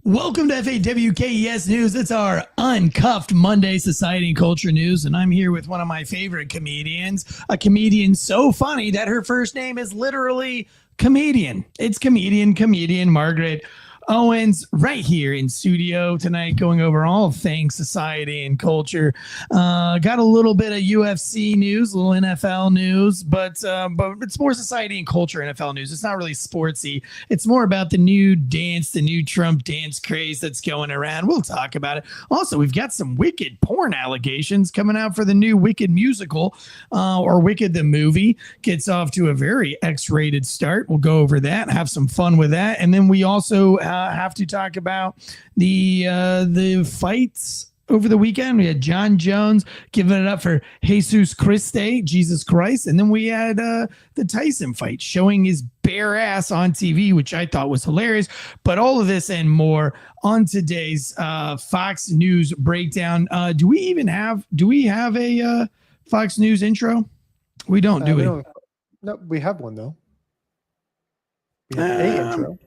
Welcome to FAWKES News. It's our uncuffed Monday society and culture news, and I'm here with one of my favorite comedians, a comedian so funny that her first name is literally comedian. It's comedian Margaret Owens right here in studio tonight, going over all things society and culture. Got a little bit of UFC news, a little NFL news, but it's more society and culture NFL news. It's not really sportsy. It's more about the new dance, the new Trump dance craze that's going around. We'll talk about it. Also, we've got some Wicked porn allegations coming out for the new Wicked musical, or Wicked the movie. Gets off to a very X-rated start. We'll go over that, have some fun with that, and then we also have to talk about the fights over the weekend. We had John Jones giving it up for Jesus Christ, and then we had the Tyson fight showing his bare ass on TV, which I thought was hilarious. But all of this and more on today's Fox News breakdown. Do we have a Fox News intro? We don't, do we? No, we have one though. We have a intro.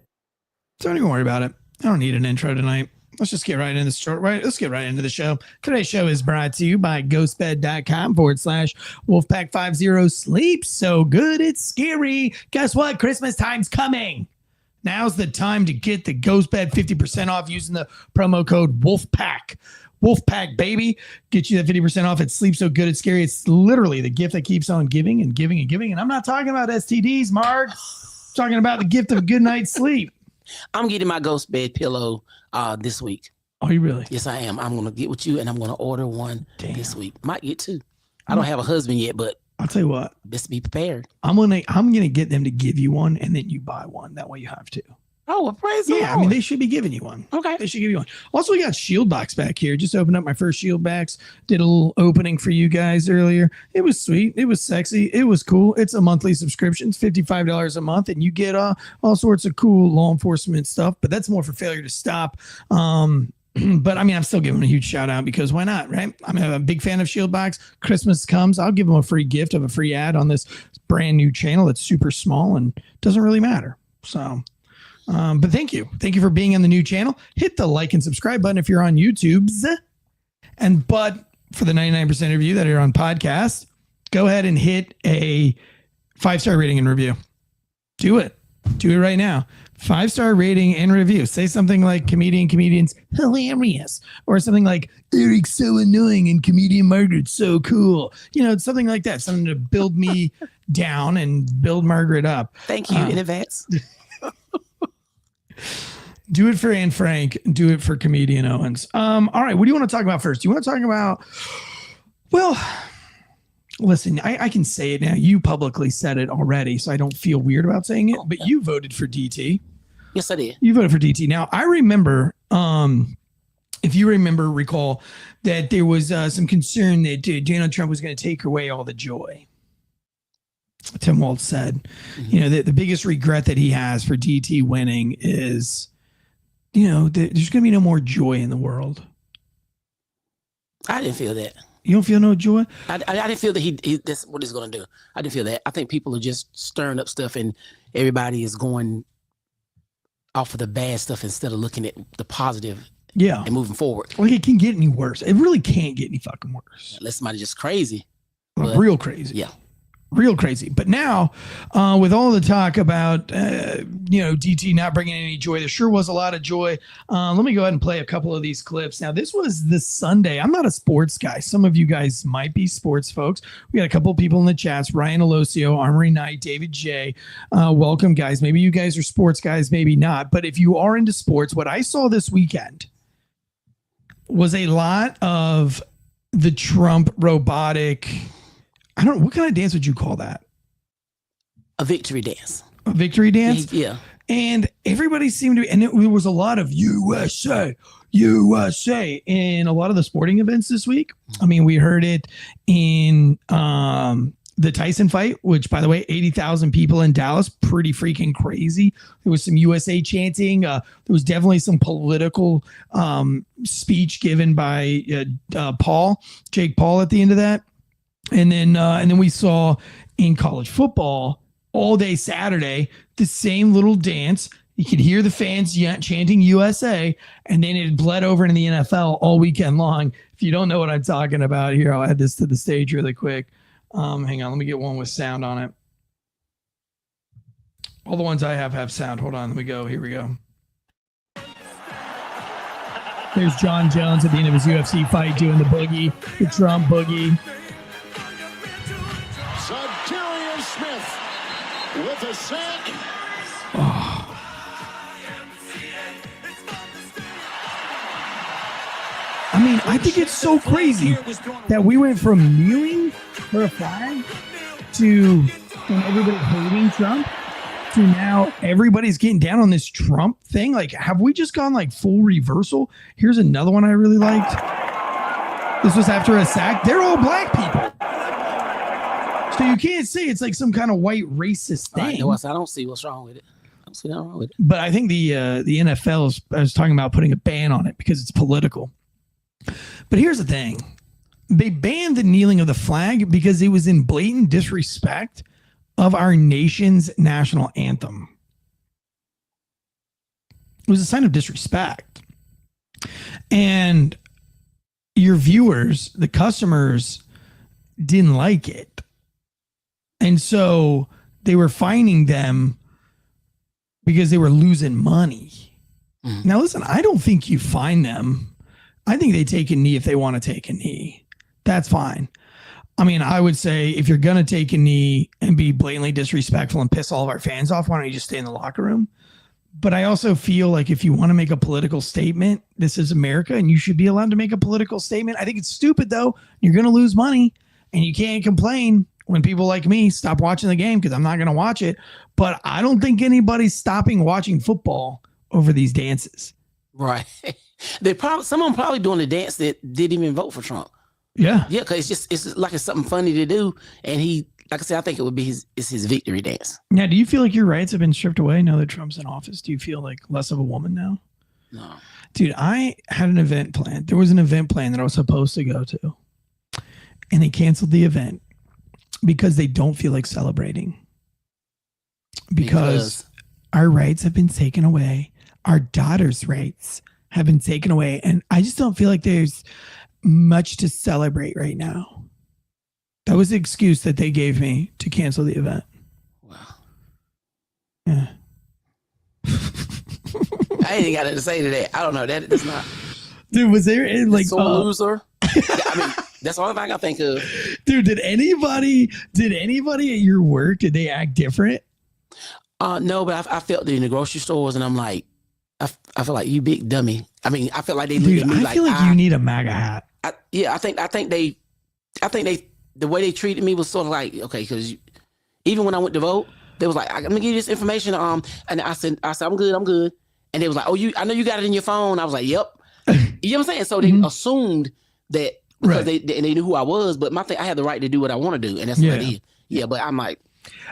Don't even worry about it. I don't need an intro tonight. Let's just get right into the show. Let's get right into the show. Today's show is brought to you by ghostbed.com/Wolfpack50. Sleep so good it's scary. Guess what? Christmas time's coming. Now's the time to get the Ghost Bed 50% off using the promo code Wolfpack. Wolfpack, baby. Get you that 50% off. It's Sleep so good it's scary. It's literally the gift that keeps on giving and giving and giving. And I'm not talking about STDs, Mark. I'm talking about the gift of a good night's sleep. I'm getting my Ghost Bed pillow this week. Oh, you really? Yes, I am. I'm going to get with you, and I'm going to order one this week. Might get two. I don't have a husband yet, but I'll tell you what. Best be prepared. I'm gonna get them to give you one, and then you buy one. That way you have two. Oh, well, praise the Lord. I mean, they should be giving you one. Okay. They should give you one. Also, we got Shield Box back here. Just opened up my first Shield Box. Did a little opening for you guys earlier. It was sweet. It was sexy. It was cool. It's a monthly subscription. It's $55 a month, and you get all sorts of cool law enforcement stuff. But that's more for failure to stop. But I mean, I'm still giving them a huge shout out because why not, right? I'm a big fan of Shield Box. Christmas comes, I'll give them a free gift of a free ad on this brand new channel that's super small and doesn't really matter. So, but thank you for being on the new channel. Hit the like and subscribe button if you're on YouTube's, but for the 99% of you that are on podcast, go ahead and hit a 5-star rating and review. Do it right now. 5-star rating and review. Say something like comedians hilarious, or something like Eric's so annoying and comedian Margaret's so cool. Something like that. Something to build me down and build Margaret up. Thank you in advance. Do it for Anne Frank. Do it for comedian Owens. All right. What do you want to talk about first? Do you want to talk about? Well, listen, I can say it now. You publicly said it already, so I don't feel weird about saying it. But you voted for DT. Yes, I did. You voted for DT. Now, I remember, if you recall that there was some concern that Donald Trump was going to take away all the joy. Tim Walz said, the biggest regret that he has for DT winning is, there's going to be no more joy in the world. I didn't feel that. You don't feel no joy? I didn't feel that that's what he's going to do. I didn't feel that. I think people are just stirring up stuff and everybody is going off of the bad stuff instead of looking at the positive and moving forward. Like, it can get any worse. It really can't get any fucking worse. Unless somebody's just crazy. Real crazy. Yeah. Real crazy. But now, with all the talk about, DT not bringing any joy, there sure was a lot of joy. Let me go ahead and play a couple of these clips. Now, this was this Sunday. I'm not a sports guy. Some of you guys might be sports folks. We got a couple of people in the chats, Ryan Alosio, Armory Knight, David J. Welcome, guys. Maybe you guys are sports guys, maybe not. But if you are into sports, what I saw this weekend was a lot of the Trump robotic. I don't know. What kind of dance would you call that? A victory dance. A victory dance? Yeah. And everybody seemed to, and there was a lot of USA in a lot of the sporting events this week. I mean, we heard it in the Tyson fight, which, by the way, 80,000 people in Dallas, pretty freaking crazy. There was some USA chanting. There was definitely some political speech given by Jake Paul at the end of that. And then we saw in college football all day Saturday the same little dance You could hear the fans chanting USA, and then it bled over into the NFL all weekend long. If you don't know what I'm talking about, here, I'll add this to the stage really quick. Hang on, let me get one with sound on it. All the ones I have sound. Hold on, let me go. Here we go. There's John Jones at the end of his UFC fight doing the boogie, the Trump boogie. Zadarius Smith with a sack. Oh. I mean, I think it's so crazy that we went from kneeling for a flag to from everybody hating Trump to now everybody's getting down on this Trump thing. Like, have we just gone like full reversal? Here's another one I really liked. This was after a sack. They're all black people. So you can't say it's like some kind of white racist thing. Right, I don't see what's wrong with it. I don't see nothing wrong with it. But I think the NFL is talking about putting a ban on it because it's political. But here's the thing. They banned the kneeling of the flag because it was in blatant disrespect of our nation's national anthem. It was a sign of disrespect. And your viewers, the customers, didn't like it. And so they were fining them because they were losing money. Now, listen, I don't think you fine them. I think they take a knee if they want to take a knee. That's fine. I mean, I would say if you're going to take a knee and be blatantly disrespectful and piss all of our fans off, why don't you just stay in the locker room? But I also feel like if you want to make a political statement, this is America and you should be allowed to make a political statement. I think it's stupid, though. You're going to lose money and you can't complain when people like me stop watching the game because I'm not going to watch it. But I don't think anybody's stopping watching football over these dances. Right. Someone probably doing the dance that didn't even vote for Trump. Yeah. Yeah, because it's like it's something funny to do. And he, like I said, I think it would be his victory dance. Now, do you feel like your rights have been stripped away now that Trump's in office? Do you feel like less of a woman now? No. Dude, I had an event planned. There was an event plan that I was supposed to go to. And they canceled the event because they don't feel like celebrating. Because our rights have been taken away. Our daughters' rights have been taken away. And I just don't feel like there's much to celebrate right now. That was the excuse that they gave me to cancel the event. Wow. Yeah. I ain't got nothing to say to that. I don't know. That's not. Dude, was there like a loser? I mean, that's the only thing I think of. Dude, did anybody at your work, did they act different? No, but I felt in the grocery stores and I'm like, I feel like you big dummy. I mean, I feel like they Dude, look at me I feel like you need a MAGA hat. I think they the way they treated me was sort of like, okay, because even when I went to vote, they was like, I'm gonna give you this information. And I said I'm good. And they was like, oh, I know you got it in your phone. I was like, yep. You know what I'm saying? So they assumed that because they knew who I was, but my thing, I had the right to do what I want to do, and that's what I did. Yeah, but I'm like,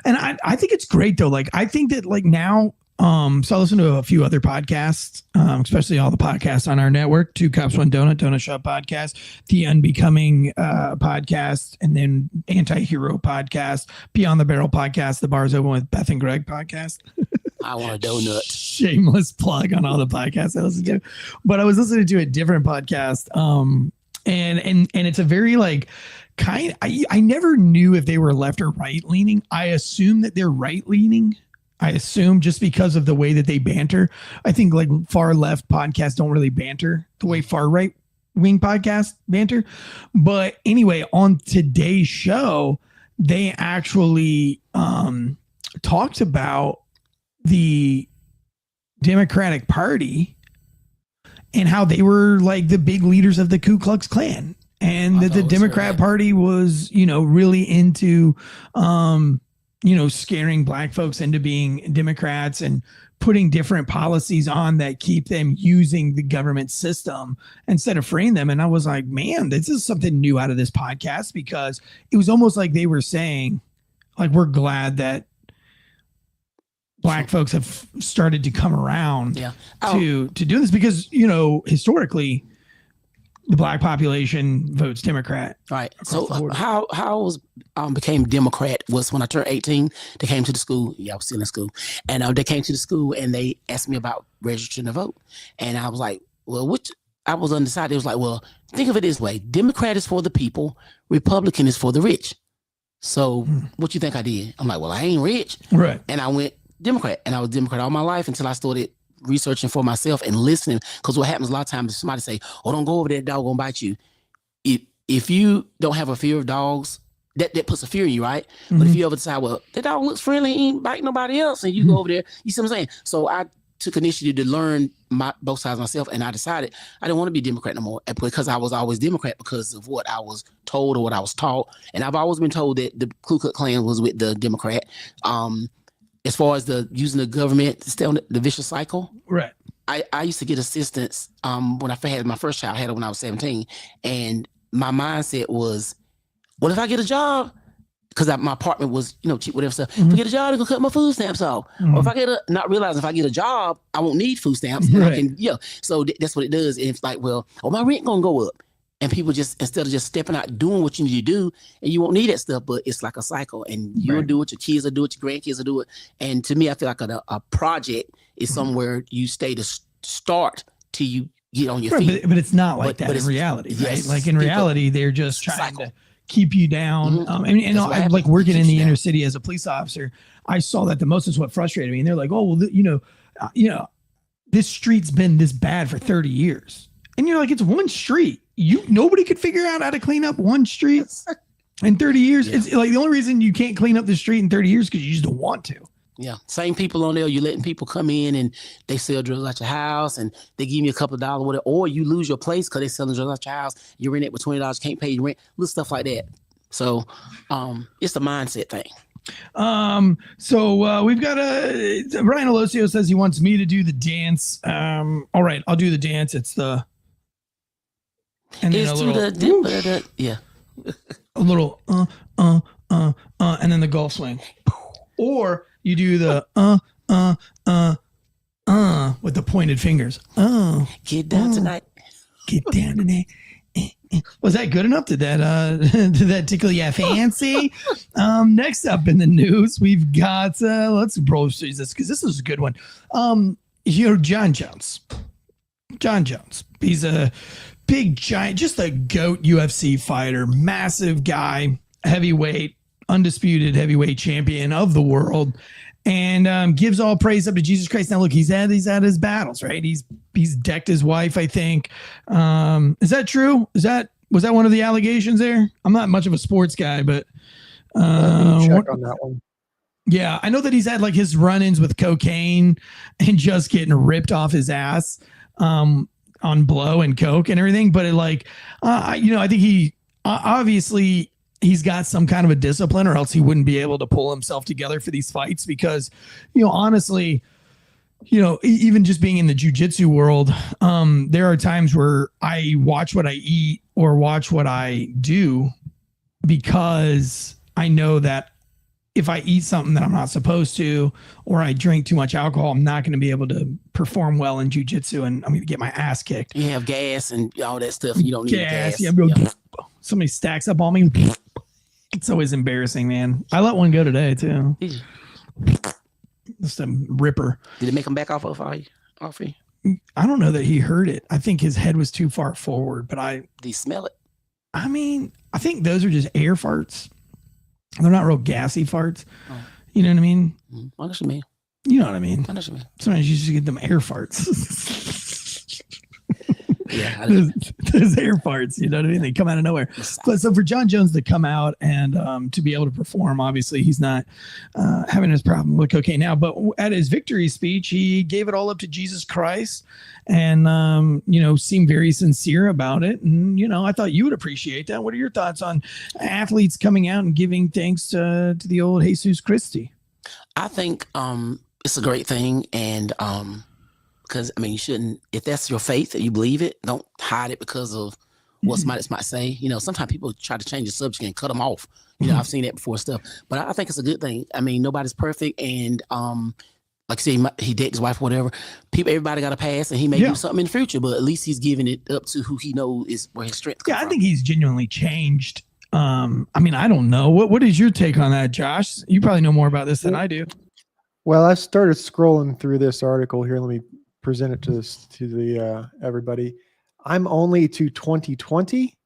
and I think it's great though. Like I think that like now. So I listen to a few other podcasts, especially all the podcasts on our network, 2 Cups, 1 Donut Shop podcast, the Unbecoming podcast, and then Anti-Hero podcast, Beyond the Barrel podcast, the Bars Open with Beth and Greg podcast. I want a donut. Shameless plug on all the podcasts I listen to. But I was listening to a different podcast, and it's a very like I never knew if they were left or right leaning. I assume that they're right leaning. I assume just because of the way that they banter. I think like far left podcasts don't really banter the way far right wing podcasts banter. But anyway, on today's show, they actually talked about the Democratic Party and how they were like the big leaders of the Ku Klux Klan. And that the Democrat Party was, really into scaring black folks into being Democrats and putting different policies on that keep them using the government system instead of freeing them. And I was like, man, this is something new out of this podcast, because it was almost like they were saying, like, we're glad that black folks have started to come around to do this because, historically, the black population votes Democrat. Right. So how I was became Democrat was when I turned 18. They came to the school. Yeah, I was still in school, and they came to the school and they asked me about registering to vote, and I was like, well, which I was undecided. It was like, well, think of it this way: Democrat is for the people, Republican is for the rich. So what you think I did? I'm like, well, I ain't rich, right? And I went Democrat, and I was Democrat all my life until I started researching for myself and listening. Because what happens a lot of times is somebody say, oh, don't go over there, dog gonna bite you. If you don't have a fear of dogs, that puts a fear in you, right? Mm-hmm. But if you ever decide, well, that dog looks friendly, he ain't biting nobody else, and you go over there, you see what I'm saying? So I took initiative to learn both sides myself, and I decided I didn't want to be Democrat no more because I was always Democrat because of what I was told or what I was taught. And I've always been told that the Ku Klux Klan was with the Democrat. As far as using the government to stay on the vicious cycle, right? I used to get assistance when I had my first child. I had it when I was 17, and my mindset was, what if I get a job? Because my apartment was, cheap, whatever stuff. If I get a job, they gonna cut my food stamps off. Or if I not realizing if I get a job, I won't need food stamps. Right. I can, so that's what it does. And it's like, well, my rent gonna go up. And people just, instead of just stepping out, doing what you need to do, and you won't need that stuff, but it's like a cycle. And you'll do it, your kids will do it, your grandkids will do it. And to me, I feel like a project is somewhere you stay to start till you get on your feet. But it's not like that in reality, right? Yes, like in reality, they're just trying to keep you down. Mm-hmm. Like working in the inner city as a police officer, I saw that the most is what frustrated me. And they're like, oh, well, this street's been this bad for 30 years. And you're like, it's one street. Nobody could figure out how to clean up one street in 30 years. Yeah. It's like the only reason you can't clean up the street in 30 years because you just don't want to. Yeah. Same people on there. You're letting people come in and they sell drugs at your house and they give you a couple of dollars, whatever, or you lose your place because they're selling drugs at your house. You're in it with $20, can't pay your rent, little stuff like that. So it's the mindset thing. So we've got Ryan Alosio says he wants me to do the dance. All right, I'll do the dance. It's the and then a little yeah. A little and then the golf swing. Or you do the with the pointed fingers. Get down tonight. Get down tonight. Was that good enough? Did that tickle your fancy? Next up in the news, we've got let's roll through this because this is a good one. John Jones. John Jones. He's a big giant, just a GOAT UFC fighter, massive guy, heavyweight, undisputed heavyweight champion of the world, and gives all praise up to Jesus Christ. Now look, he's had his battles, right? He's decked his wife, I think. Is that true? Was that one of the allegations there? I'm not much of a sports guy, but check on that one. Yeah, I know that he's had like his run-ins with cocaine and just getting ripped off his ass on blow and coke and everything. But I think he obviously he's got some kind of a discipline, or else he wouldn't be able to pull himself together for these fights. Because, honestly, even just being in the jiu-jitsu world, there are times where I watch what I eat or watch what I do because I know that if I eat something that I'm not supposed to, or I drink too much alcohol, I'm not going to be able to perform well in jiu-jitsu, and I'm going to get my ass kicked. You have gas and all that stuff. You don't need gas. Yeah, somebody stacks up on me. It's always embarrassing, man. I let one go today too. Just a ripper. Did it make him back off you? I don't know that he heard it. I think his head was too far forward, but Did he smell it? I think those are just air farts. They're not real gassy farts. Oh. You know what I mean? I know what you mean. You know what I mean? I know what you mean. Sometimes you just get them air farts. Yeah, those air farts, you know what I mean? They come out of nowhere. But so for John Jones to come out and to be able to perform, obviously he's not having his problem with cocaine now. But at his victory speech, he gave it all up to Jesus Christ, and seemed very sincere about it. And I thought you would appreciate that. What are your thoughts on athletes coming out and giving thanks to the old Jesus Christi? I think it's a great thing, and because you shouldn't, if that's your faith that you believe it, don't hide it because of what somebody might say. Sometimes people try to change the subject and cut them off. I've seen that before stuff, but I think it's a good thing. Nobody's perfect, and like say he dated his wife, or whatever. Everybody got a pass, and he may do something in the future, but at least he's giving it up to who he knows is where his strength comes from. I think he's genuinely changed. I mean, I don't know. What is your take on that, Josh? You probably know more about this than I do. Well, I started scrolling through this article here. Let me present it to the everybody. I'm only to 2020,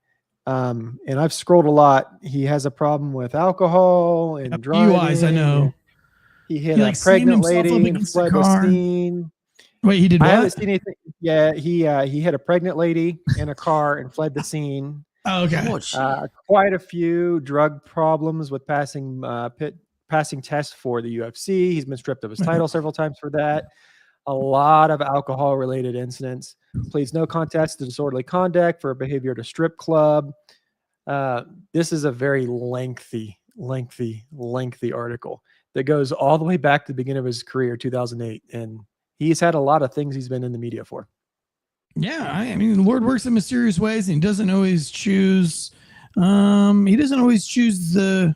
and I've scrolled a lot. He has a problem with alcohol and driving. UIs, I know. He hit a pregnant lady and fled the scene. Wait, he did what? I haven't seen anything. Yeah, he hit a pregnant lady in a car and fled the scene. Oh, okay. Quite a few drug problems with passing tests for the UFC. He's been stripped of his title several times for that. A lot of alcohol-related incidents. Pleads no contest to disorderly conduct for behavior at a strip club. This is a very lengthy article that goes all the way back to the beginning of his career, 2008. And he's had a lot of things he's been in the media for. Yeah, I mean, the Lord works in mysterious ways, and he doesn't always choose. He doesn't always choose the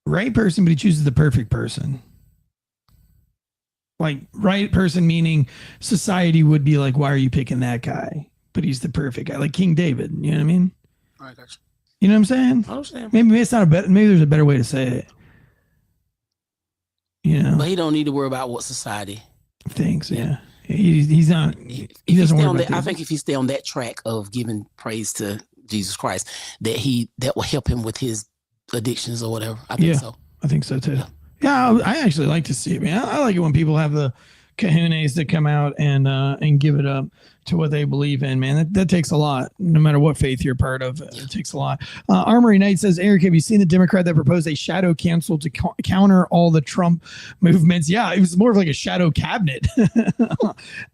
right person, but he chooses the perfect person. Like, right person meaning society would be like, why are you picking that guy? But he's the perfect guy, like King David. You know what I mean? I got you. You know what I'm saying? I understand. Maybe it's not maybe there's a better way to say it. You know, but he don't need to worry about what society thinks. Yeah, he's not. He doesn't worry about that. I think if he stay on that track of giving praise to Jesus Christ, that will help him with his addictions or whatever. I think so. I think so too. Yeah, I actually like to see it, man. I like it when people have the kahunas that come out and give it up to what they believe in, man. That takes a lot, no matter what faith you're part of. It takes a lot. Armory Knight says, Eric, have you seen the Democrat that proposed a shadow council to counter all the Trump movements? Yeah, it was more of like a shadow cabinet.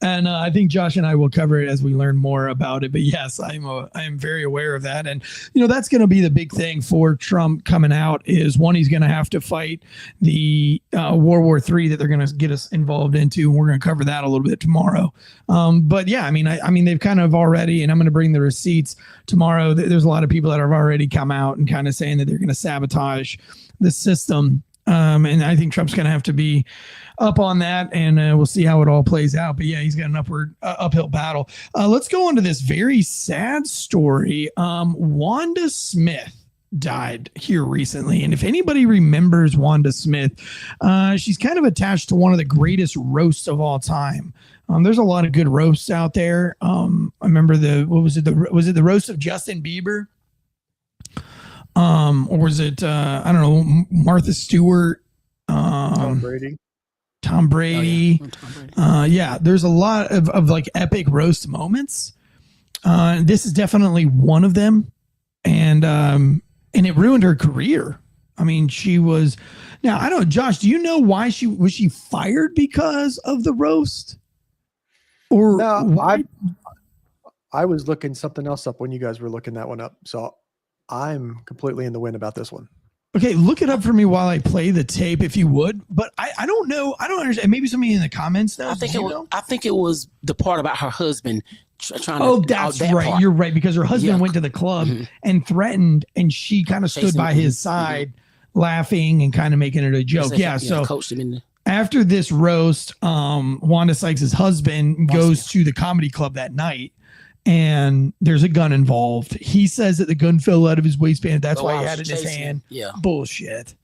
And I think Josh and I will cover it as we learn more about it. But yes, I am very aware of that. And, you know, that's going to be the big thing for Trump coming out is, one, he's going to have to fight the World War III that they're going to get us involved into. And we're going to cover that a little bit tomorrow. But yeah, I mean, they've kind of already, and I'm going to bring the receipts tomorrow. There's a lot of people that have already come out and kind of saying that they're going to sabotage the system. And I think Trump's going to have to be up on that, and we'll see how it all plays out. But yeah, he's got an uphill battle. Let's go on to this very sad story. Wanda Smith died here recently. And if anybody remembers Wanda Smith, she's kind of attached to one of the greatest roasts of all time. There's a lot of good roasts out there. I remember was it the roast of Justin Bieber? Or was it, I don't know, Martha Stewart? Tom Brady. Tom Brady. Yeah, there's a lot of like epic roast moments. This is definitely one of them. And it ruined her career. I mean, she was, now I don't know, Josh, do you know why was she fired because of the roast? Or no, I was looking something else up when you guys were looking that one up. So I'm completely in the wind about this one. Okay, look it up for me while I play the tape, if you would. But I don't know. I don't understand. Maybe somebody in the comments knows. I think it was the part about her husband trying to. Oh, that's right. Part. You're right, because her husband went to the club and threatened, and she kind of stood by his side, laughing and kind of making it a joke. Yeah. So coached him in after this roast, Wanda Sykes' husband goes to the comedy club that night, and there's a gun involved. He says that the gun fell out of his waistband. That's why he had it in his hand. Yeah. Bullshit.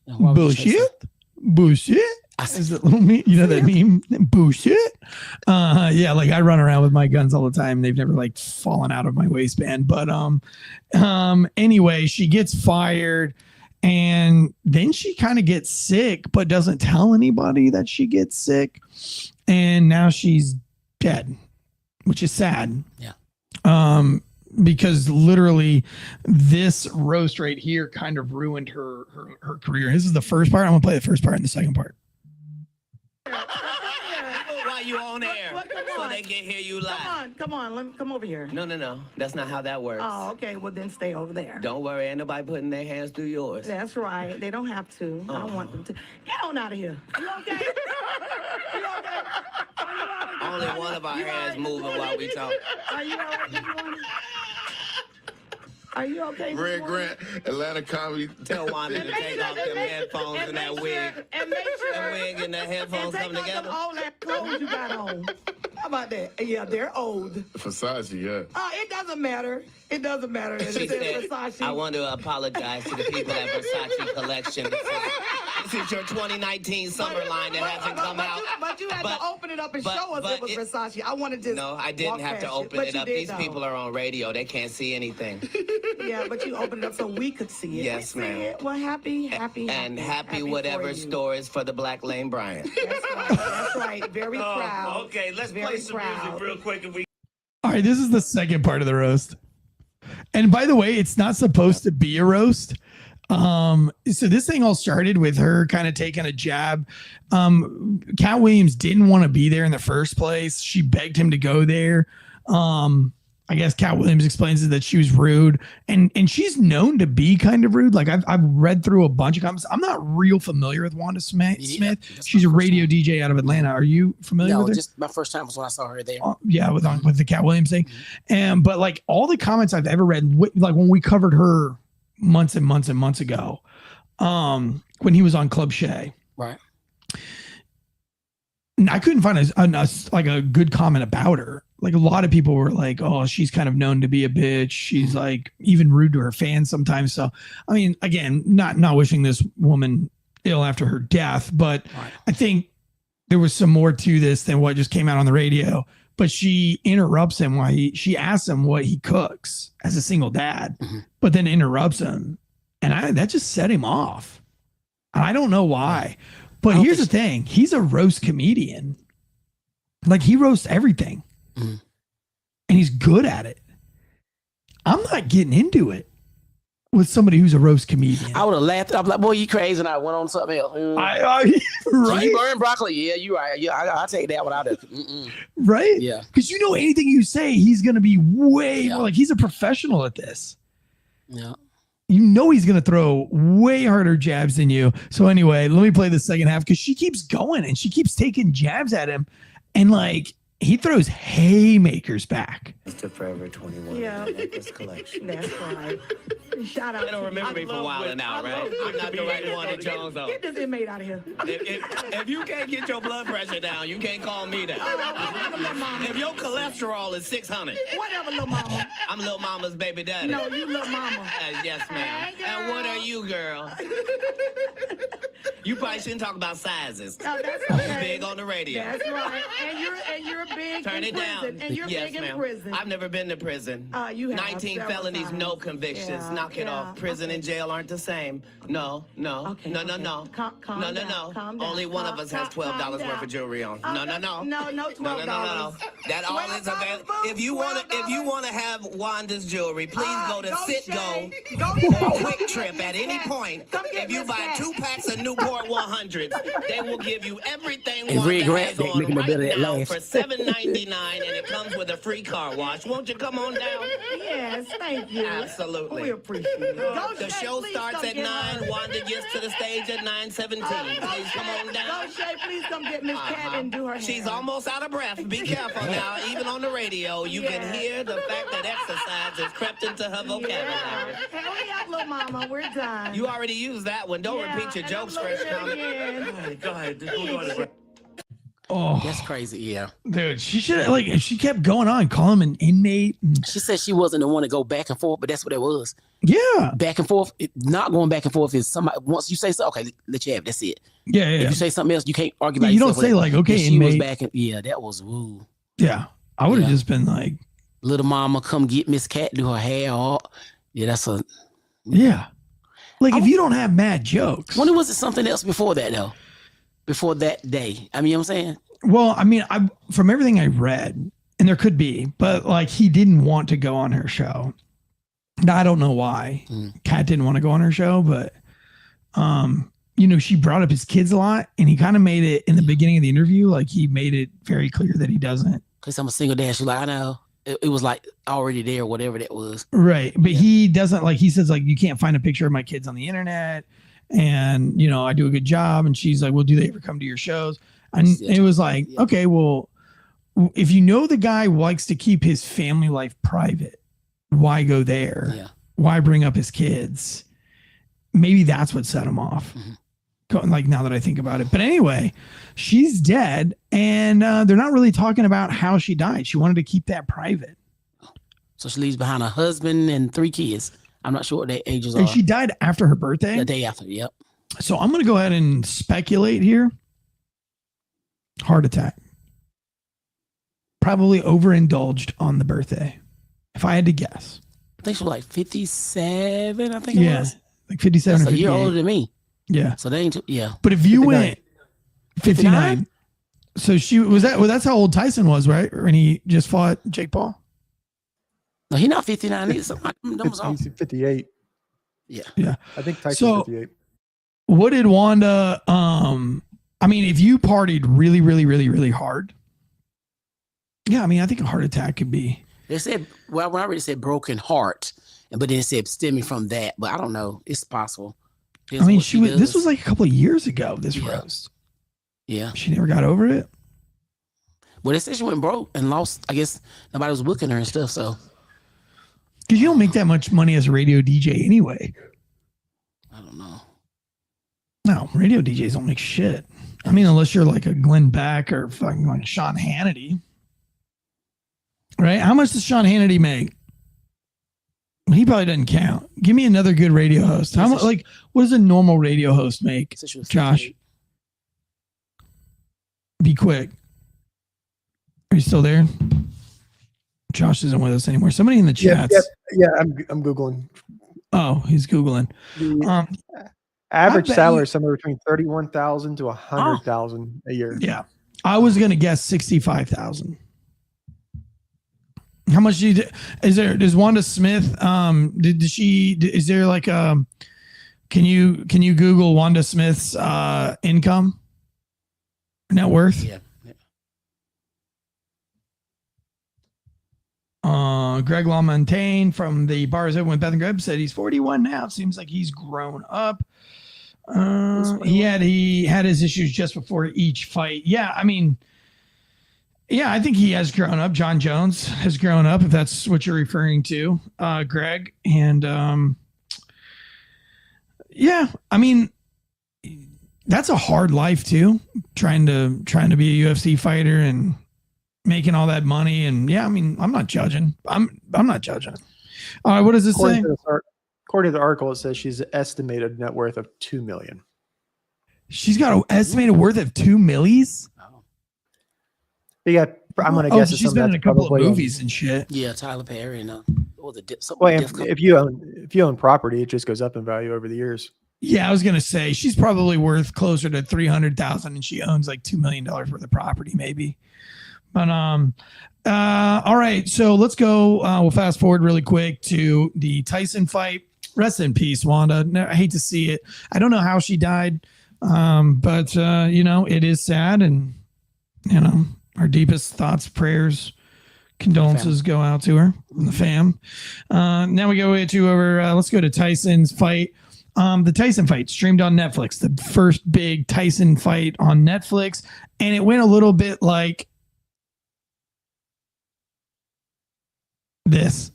Bullshit. Bullshit. Is that little meme? You know that meme? Bullshit. Yeah, like I run around with my guns all the time. They've never like fallen out of my waistband. But anyway, she gets fired. And then she kind of gets sick, but doesn't tell anybody that she gets sick. And now she's dead, which is sad. Yeah. Because literally this roast right here kind of ruined her career. This is the first part. I'm going to play the first part and the second part. While you on air, so they can hear you live. Come on, come over here. No. That's not how that works. Oh, okay. Well, then stay over there. Don't worry, ain't nobody putting their hands through yours. That's right. They don't have to. I don't want them to. Get on out of here. You okay? You okay? Only one of our hands moving while we talk. Are you all right this morning? Are you okay? Red Grant, Atlanta Comedy. Tell Wanda to take off them headphones and that wig. And make sure That wig and the headphones and come take off together. all that clothes you got on. How about that? Yeah, they're old. Versace, yeah. It doesn't matter. It doesn't matter. It She says said, Versace. I want to apologize to the people at Versace Collection. This is your 2019 summer line that hasn't come out. But you had to open it up and show us it was Versace. I wanted to. No, I didn't have to open it up. These people are on radio. They can't see anything. Yeah, but you opened it up so we could see it. Yes, ma'am. Well, happy whatever for you. store is for the Black Lane Bryant. That's right. That's right. Very proud. Okay, let's play some music real quick. All right, this is the second part of the roast. And by the way, it's not supposed to be a roast. So this thing all started with her kind of taking a jab. Cat Williams didn't want to be there in the first place. She begged him to go there. I guess Cat Williams explains that she was rude, and she's known to be kind of rude. Like I've read through a bunch of comments. I'm not real familiar with Wanda Smith. She's a radio DJ out of Atlanta. Are you familiar with her? Just my first time was when I saw her there. Yeah, with the Cat Williams thing. But like all the comments I've ever read, like when we covered her months and months and months ago, when he was on Club Shay, right? I couldn't find a good comment about her. Like a lot of people were like, oh, she's kind of known to be a bitch. She's like even rude to her fans sometimes. So, I mean, again, not wishing this woman ill after her death, but I think there was some more to this than what just came out on the radio. But she interrupts him she asks him what he cooks as a single dad, but then interrupts him. And that just set him off. And I don't know why. But here's the thing. He's a roast comedian. Like he roasts everything. And he's good at it. I'm not getting into it with somebody who's a roast comedian. I would have laughed. I'm like, boy, you crazy. And I went on something else. Right? So you burn broccoli. Yeah, you right. Yeah, I'll take that one out of it. Right? Yeah. Because anything you say, he's going to be way more like he's a professional at this. Yeah. He's going to throw way harder jabs than you. So anyway, let me play the second half because she keeps going and she keeps taking jabs at him. And like, he throws haymakers back. Mr. Forever 21 Necklace Collection. That's right. Shout out. They don't remember me for wilding out, right? I'm not the right one to Jones though. Get this inmate out of here. If you can't get your blood pressure down, you can't call me down. If your cholesterol is 600. Whatever, little mama. I'm little mama's baby daddy. No, you little mama. Yes, ma'am. And what are you, girl? You probably shouldn't talk about sizes. No, that's okay. Big on the radio. That's right. And you're big Turn in it prison. down. And you're yes, big ma'am. in prison. I've never been to prison. You have 19 felonies, times. no convictions. Yeah, Knock it off. Prison and jail aren't the same. No. Okay, no. Calm No. down. Only one of us has $12 worth of jewelry on. No. No, $12. No. That all is available. If you want to have Wanda's jewelry, please go to Go Quick Trip at any point. If you buy 2 packs of Newport 100, they will give you everything And Wanda Grant, has they on making a bit of right that now laugh. for $7.99, and it comes with a free car wash. Won't you come on down? Yes, thank you. Absolutely. We appreciate it. The show starts at 9. Wanda gets to the stage at 9:17. Please come on down. Go, Shay, please come get Miss Cat and do her hair. She's almost out of breath. Be careful now. Even on the radio, you can hear the fact that exercise has crept into her vocabulary. Hurry up, little mama. We're done. You already used that one. Don't repeat your jokes, Fresh Comic. Go ahead. Hold on. Oh, That's crazy. Yeah. dude, she should she kept going on, call him an inmate. She said she wasn't the one to go back and forth, but that's what it was. Yeah. Back and forth. Not going back and forth is somebody, once you say so, okay, let you have it. That's it. Yeah. If you say something else, you can't argue about You don't yourself say with it. like, okay, And she was inmate. back and that was woo. Yeah. I would have just been like, Little mama, come get Miss Cat, do her hair. That's a. yeah. Like if you don't have mad jokes. When was it something else before that though? Before that day? I mean, you know what I'm saying? Well, I mean, from everything I read, and there could be, but like he didn't want to go on her show. Now, I don't know why. Kat didn't want to go on her show, but she brought up his kids a lot, and he kind of made it in the beginning of the interview, like he made it very clear that he doesn't. Because I'm a single dad. She's like, I know. It was like already there, whatever that was. Right. But he doesn't, like he says, like, you can't find a picture of my kids on the internet. And, I do a good job. And she's like, well, do they ever come to your shows? And it was like, okay, well, if the guy likes to keep his family life private, why go there? Yeah. why bring up his kids? Maybe that's what set him off. Like, now that I think about it. But anyway, she's dead, and they're not really talking about how she died. She wanted to keep that private. So she leaves behind a husband and 3 kids. I'm not sure what their ages are. And she died after her birthday? The day after, yep. So I'm going to go ahead and speculate here. Heart attack. Probably overindulged on the birthday, if I had to guess. I think she was like 57, I think it was. Like 57 That's or 58. a year older than me. Yeah. So they ain't But if you 59. went 59, so she was that. Well, that's how old Tyson was, right? When he just fought Jake Paul. No, he's not 59 either. Something like numbers off. He's 58. Yeah. I think Tyson's So- 58. What did Wanda? I mean, if you partied really, really, really, really hard, yeah. I mean, I think a heart attack could be. They said, well, when I already said broken heart, but then it said stemming from that. But I don't know. It's possible. I mean, she was. This was like a couple of years ago. This roast. Yeah. She never got over it. Well, they said she went broke and lost. I guess nobody was booking her and stuff. So. Because you don't make that much money as a radio DJ anyway. I don't know. No, radio DJs don't make shit. I mean, unless you're like a Glenn Beck or fucking like Sean Hannity. Right? How much does Sean Hannity make? He probably doesn't count. Give me another good radio host. How much? Like, what does a normal radio host make? Josh, be quick. Are you still there? Josh isn't with us anymore. Somebody in the chats. Yeah, I'm Googling. Oh, he's Googling. The average salary is somewhere between 31,000 to 100,000 a year. Yeah. I was going to guess 65,000. How much does Wanda Smith, is there like can you Google Wanda Smith's income, net worth? Yeah. Greg LaMontagne from the Bars Open with Beth and Greb said he's 41 now. Seems like he's grown up. He had his issues just before each fight. Yeah, I mean, yeah, I think he has grown up. John Jones has grown up, if that's what you're referring to, Greg. And yeah, I mean, that's a hard life too. Trying to be a UFC fighter and making all that money. And yeah, I mean, I'm not judging. I'm not judging. All right, what does this say? According to the article, it says she's estimated net worth of $2 million. She's got an estimated worth of $2 million. Yeah, I'm gonna guess she's been in a couple of movies and shit. Yeah, Tyler Perry and if you own property, it just goes up in value over the years. Yeah, I was gonna say she's probably worth closer to 300,000, and she owns like $2 million worth of property, maybe. But all right, so let's go. We'll fast forward really quick to the Tyson fight. Rest in peace, Wanda. No, I hate to see it. I don't know how she died, but it is sad, and our deepest thoughts, prayers, condolences go out to her and the fam. Now we go to let's go to Tyson's fight. The Tyson fight streamed on Netflix, the first big Tyson fight on Netflix, and it went a little bit like this.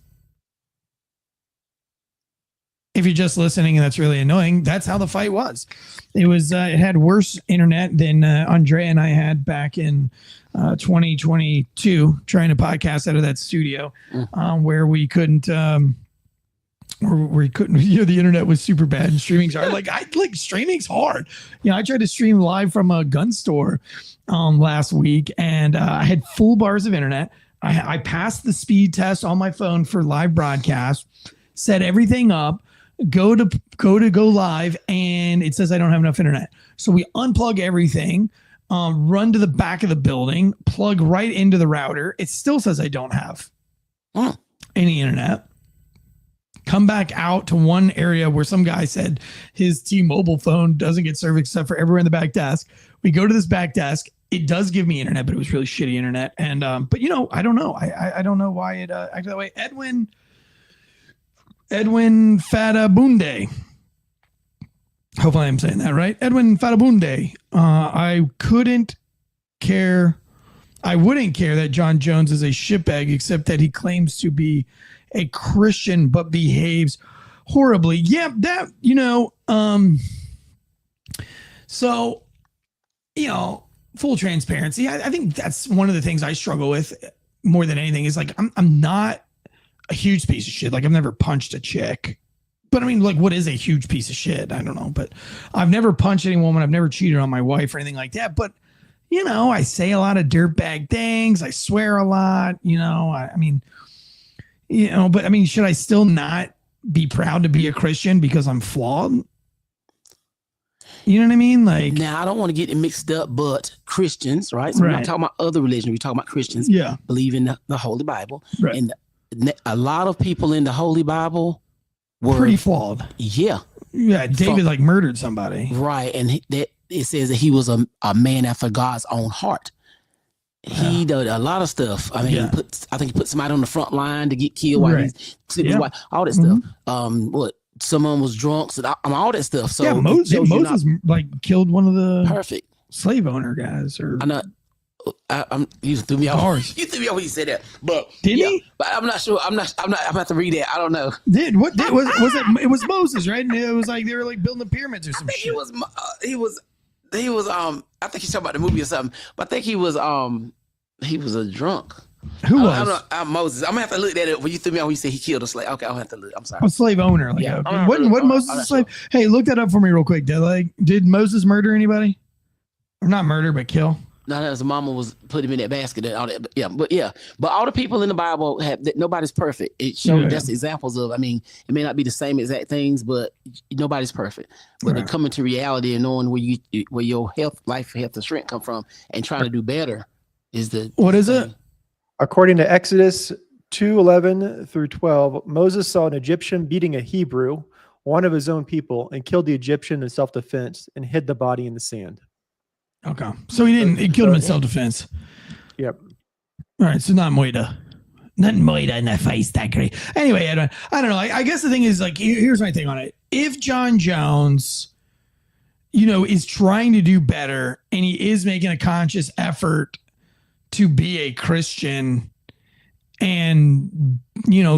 If you're just listening and that's really annoying, that's how the fight was. It was it had worse internet than Andrea and I had back in 2022 trying to podcast out of that studio, where we couldn't the internet was super bad and streaming's hard. Streaming's hard. I tried to stream live from a gun store last week, and I had full bars of internet. I passed the speed test on my phone for live broadcast, set everything up, go live, and it says I don't have enough internet. So we unplug everything, run to the back of the building, plug right into the router. It still says I don't have any internet. Come back out to one area where some guy said his T-Mobile phone doesn't get service except for everywhere in the back desk. We go to this back desk. It does give me internet, but it was really shitty internet. And but I don't know. I don't know why it acted that way. Edwin Fatabunde. Hopefully I'm saying that right. Edwin Fatabunde. I wouldn't care that John Jones is a shitbag, except that he claims to be a Christian but behaves horribly. Yeah, that, so, full transparency. I think that's one of the things I struggle with more than anything is like, I'm not a huge piece of shit. Like, I've never punched a chick. But I mean, like, what is a huge piece of shit? I don't know. But I've never punched any woman. I've never cheated on my wife or anything like that. But, I say a lot of dirtbag things. I swear a lot, I mean, but I mean, should I still not be proud to be a Christian because I'm flawed? You know what I mean? Like, now I don't want to get it mixed up, but Christians, right? So we're not talking about other religions. We're talking about Christians. Yeah. Believe in the Holy Bible. Right. And a lot of people in the Holy Bible were pretty flawed. Yeah. Yeah. David like murdered somebody. Right. And it says that he was a man after God's own heart. He did a lot of stuff. I mean, I think he put somebody on the front line to get killed while he's sleeping. All that stuff. What? Someone was drunk, so all that stuff. So Moses like killed one of the perfect slave owner guys. Or I'm not. You threw me off. You threw me off when you said that. But did he? But I'm not sure. I'm about to read that. I don't know. Was it? It was Moses, right? And it was like they were like building the pyramids or some shit. He was. I think he's talking about the movie or something. But I think he was a drunk. Who was? Moses. I'm gonna have to look that up. When you threw me out, when you said he killed a slave. Okay, I'll have to look. I'm sorry. A slave owner. Like, wasn't Moses a slave? Sure. Hey, look that up for me real quick. Did Moses murder anybody? Or not murder, but kill? No, that was mama was put him in that basket and all that. But all the people in the Bible nobody's perfect. It shows that's examples of. I mean, it may not be the same exact things, but nobody's perfect. But they're coming to reality and knowing where your life, health, and strength come from, and trying to do better is the. What is it? According to Exodus 2:11 through 12, Moses saw an Egyptian beating a Hebrew, one of his own people, and killed the Egyptian in self-defense and hid the body in the sand. Okay. So he killed him in self-defense. Yep. All right. So not Moida. Not Moida in the face, that great. Anyway, I don't know. I guess the thing is, like, here's my thing on it. If John Jones, is trying to do better and he is making a conscious effort to be a Christian, and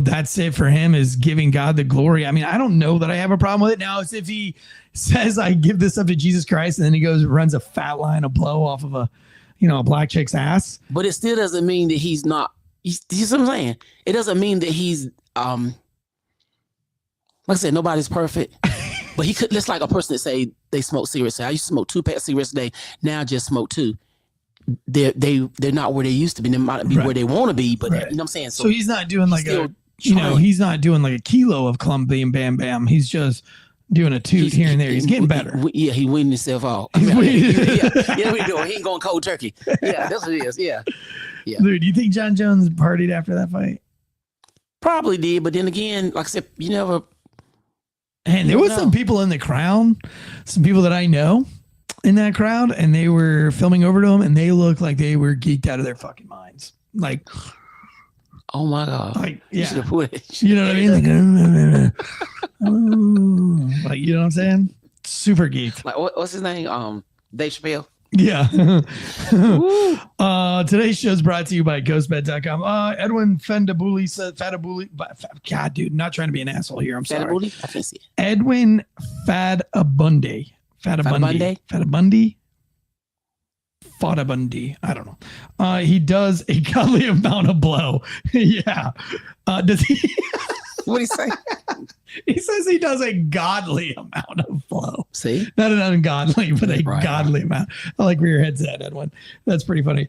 that's it for him, is giving God the glory. I mean, I don't know that I have a problem with it. Now, it's if he says I give this up to Jesus Christ and then he goes and runs a fat line of blow off of a black chick's ass. But it still doesn't mean that he's not. You see what I'm saying? It doesn't mean that he's like I said, nobody's perfect. But he could. It's like a person that say they smoke cigarettes. I used to smoke 2 packs of cigarettes a day. Now I just smoke 2. They're not where they used to be. They might be where they want to be, but you know what I'm saying. So he's not doing like he's not doing like a kilo of Colombian Bam Bam. He's just doing a toot here and there. He's getting better. He weaned himself off. We do. He ain't going cold turkey. Yeah, that's what it is. Yeah. Dude, do you think John Jones partied after that fight? Probably did, but then again, like I said, you never. And there was some people in the crowd, some people that I know in that crowd, and they were filming over to him, and they looked like they were geeked out of their fucking minds. Like, oh my God. Like, yeah. You know what I mean? Like, like, you know what I'm saying? Super geeked. Like, what's his name? Dave Chappelle. Yeah. Today's show is brought to you by ghostbed.com. Edwin Fendabuli said, God, dude, not trying to be an asshole here. I'm sorry. Fadabuli? I can't see it. Edwin Fadabundi. Fadabundi. I don't know. He does a godly amount of blow. Yeah. Does he? What do you say? He says he does a godly amount of blow. See? Not an ungodly, but a godly amount. I like where your head's at, Edwin. That's pretty funny.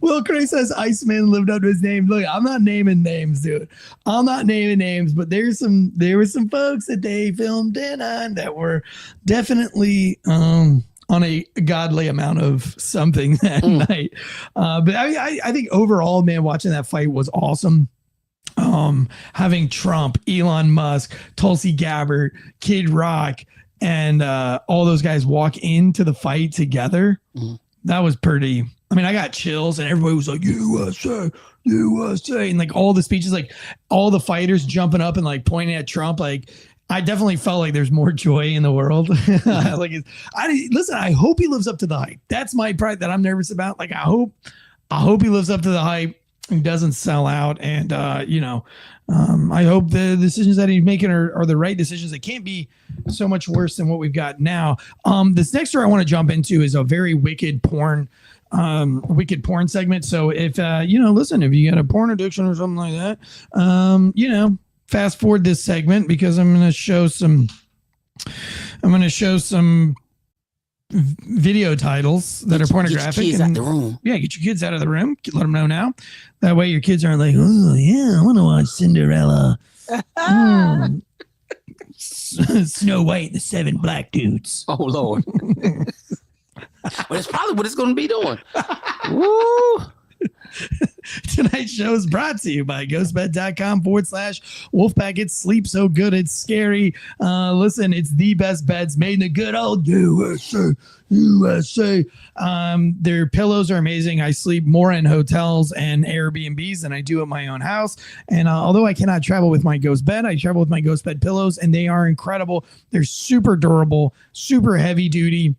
Will Cray says Iceman lived up to his name. Look, I'm not naming names, dude. I'm not naming names, but there were some folks that they filmed in on that were definitely on a godly amount of something that night. But I think overall, man, watching that fight was awesome. Having Trump, Elon Musk, Tulsi Gabbard, Kid Rock, and all those guys walk into the fight together. That was pretty. I mean, I got chills, and everybody was like, USA, USA. And like all the speeches, like all the fighters jumping up and like pointing at Trump. Like, I definitely felt like there's more joy in the world. Listen, I hope he lives up to the hype. That's my pride that I'm nervous about. Like, I hope he lives up to the hype. He doesn't sell out. And, I hope the decisions that he's making are the right decisions. It can't be so much worse than what we've got now. This next story I want to jump into is a very wicked porn segment. So if, listen, if you got a porn addiction or something like that, fast forward this segment because I'm going to show some video titles that are pornographic. Get your kids out the room. Yeah, get your kids out of the room. Let them know now. That way your kids aren't like, oh, yeah, I want to watch Cinderella. Snow White and the Seven Black Dudes. Oh, Lord. Well, that's probably what it's going to be doing. Woo! Tonight's show is brought to you by ghostbed.com/Wolfpack. It's sleep so good it's scary. Listen, it's the best beds made in the good old USA. Their pillows are amazing. I sleep more in hotels and Airbnbs than I do at my own house. And although I cannot travel with my ghost bed, I travel with my ghost bed pillows, and they are incredible. They're super durable, super heavy duty.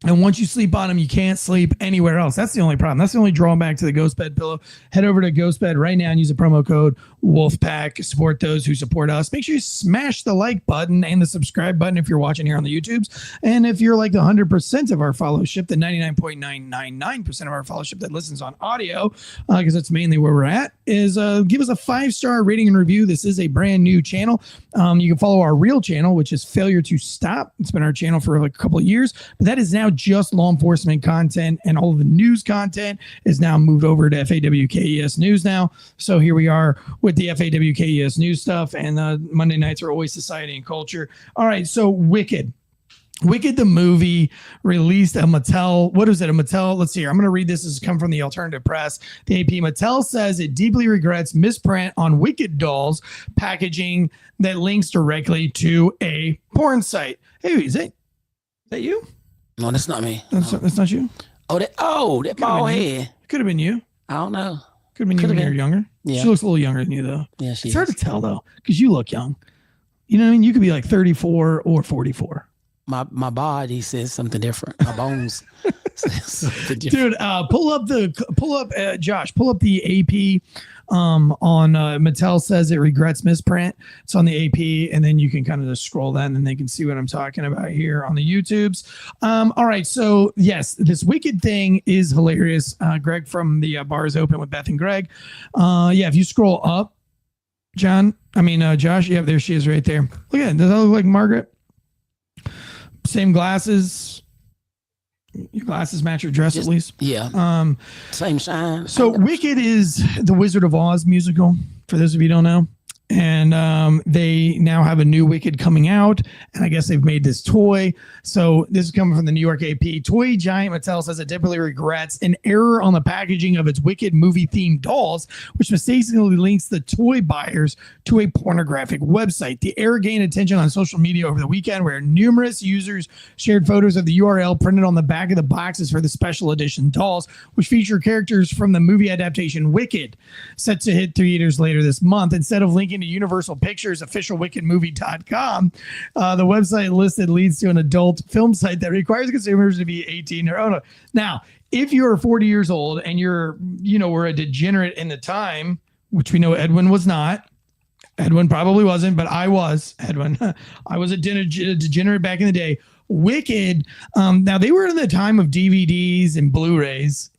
And once you sleep on them, you can't sleep anywhere else. That's the only problem. That's the only drawback to the Ghost Bed pillow. Head over to Ghost Bed right now and use the promo code Wolfpack. Support those who support us. Make sure you smash the like button and the subscribe button if you're watching here on the YouTubes. And if you're like the 100% of our followership, the 99.999% of our followership that listens on audio, because that's mainly where we're at, is give us a 5-star rating and review. This is a brand new channel. You can follow our real channel, which is Failure to Stop. It's been our channel for like a couple of years, but that is now just law enforcement content, and all of the news content is now moved over to FAWKES News now. So here we are with the FAWKES News stuff, and Monday nights are always society and culture. All right, so Wicked the movie released a Mattel. What is it? A Mattel. Let's see here. I'm going to read this. This has come from the alternative press. The AP. Mattel says it deeply regrets misprint on Wicked dolls packaging that links directly to a porn site. Hey, is that you? No, that's not me. That's not you? That bald head. Could have been you. I don't know. Could have been you when you were younger. Yeah. She looks a little younger than you, though. Yeah, it's hard to tell, though, because you look young. You know what I mean? You could be like 34 or 44. My body says something different. My bones says something different. Dude, Josh, pull up the AP on Mattel says it regrets misprint. It's on the AP, and then you can kind of just scroll that, and then they can see what I'm talking about here on the YouTubes. All right, so yes, this Wicked thing is hilarious. Greg from the Bars Open with Beth and Greg. If you scroll up, Josh, yeah, there she is right there. Look at it. Does that look like Margaret? Same glasses. Your glasses match your dress, at least. Yeah. Same shine. So Wicked is the Wizard of Oz musical, for those of you who don't know. And they now have a new Wicked coming out, and I guess they've made this toy. So this is coming from the New York AP. Toy giant Mattel says it deeply regrets an error on the packaging of its Wicked movie-themed dolls, which mistakenly links the toy buyers to a pornographic website. The error gained attention on social media over the weekend, where numerous users shared photos of the URL printed on the back of the boxes for the special edition dolls, which feature characters from the movie adaptation Wicked, set to hit theaters later this month. Instead of linking to Universal Pictures official wickedmovie.com, the website listed leads to an adult film site that requires consumers to be 18 or older. Now, if you're 40 years old and were a degenerate in the time, which we know Edwin was not. Edwin probably wasn't, but I was, Edwin. I was a degenerate back in the day. Wicked, now they were in the time of DVDs and Blu-rays,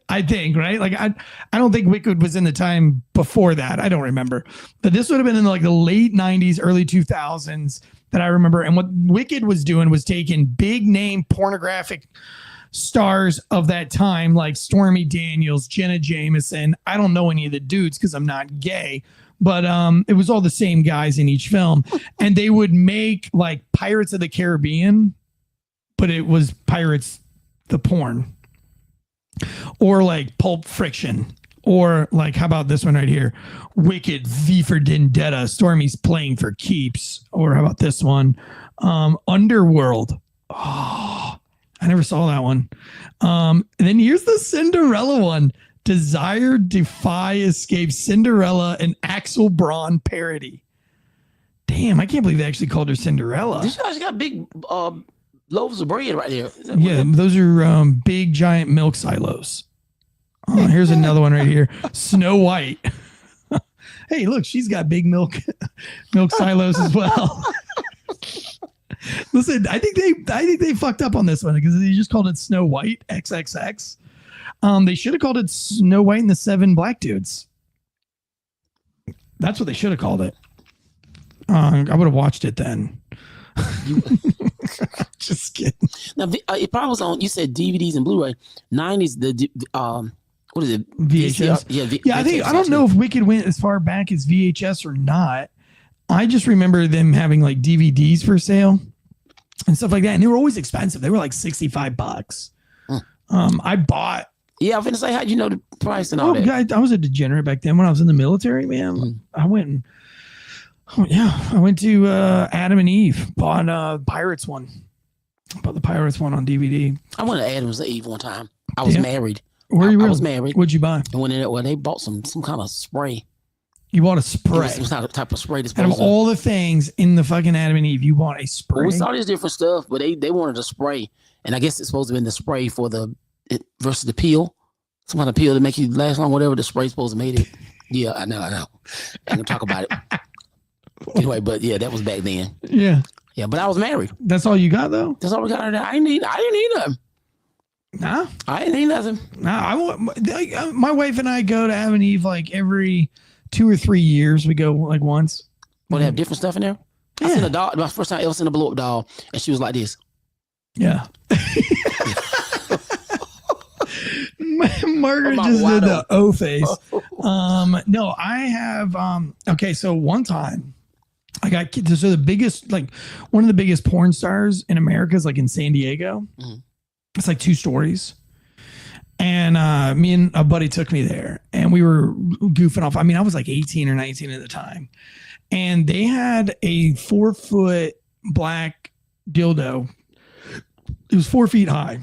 I think, right? Like I don't think Wicked was in the time before that. I don't remember. But this would have been in like the late 90s, early 2000s that I remember. And what Wicked was doing was taking big name pornographic stars of that time, like Stormy Daniels, Jenna Jameson. I don't know any of the dudes because I'm not gay. But it was all the same guys in each film. And they would make like Pirates of the Caribbean, but it was Pirates, the porn. Or like Pulp Friction. Or like, how about this one right here? Wicked V for Vendetta. Stormy's playing for keeps. Or how about this one? Underworld. Oh, I never saw that one. And then here's the Cinderella one. Desire, Defy, Escape, Cinderella, and Axel Braun parody. Damn, I can't believe they actually called her Cinderella. This guy's got big loaves of bread right here. Yeah, those are big, giant milk silos. Oh, here's another one right here. Snow White. Hey, look, she's got big milk silos as well. Listen, I think they fucked up on this one because they just called it Snow White XXX. They should have called it Snow White and the Seven Black Dudes. That's what they should have called it. I would have watched it then. Just kidding. Now, it probably was on. You said DVDs and Blu-ray. 90s. What is it? VHS. Yeah, I think I don't know if Wicked went as far back as VHS or not. I just remember them having like DVDs for sale and stuff like that, and they were always expensive. They were like $65. I bought. Yeah, I'm finna say, how'd you know the price and all that? I was a degenerate back then when I was in the military, man. I went to Adam and Eve, bought Pirates one. Bought the Pirates one on DVD. I went to Adam's Eve one time. I was married. Where you were? I was married. What'd you buy? I went in there. Well, they bought some kind of spray. You bought a spray. Some type of spray. Out of all the things in the fucking Adam and Eve, you bought a spray. Well, we saw this different stuff, but they wanted a spray, and I guess it's supposed to be the spray for versus the peel. Some kind of peel to make you last long, whatever the spray's supposed to make it. Yeah, I know. I ain't gonna talk about it. Anyway, but yeah, that was back then. Yeah. Yeah, but I was married. That's all you got though? That's all we got out of that. I didn't need nothing. Nah. I didn't need nothing. Nah, my wife and I go to Adam and Eve like every 2 or 3 years. We go like once. Well, they have different stuff in there? Yeah. I seen a doll. My first time I ever seen a blow up doll, and she was like this. Yeah. Margaret just did the O face. No, I have okay, so one time I got kids. So the biggest, like one of the biggest porn stars in America is like in San Diego. It's like 2 stories. And me and a buddy took me there and we were goofing off. I mean, I was like 18 or 19 at the time. And they had a 4-foot black dildo. It was 4 feet high.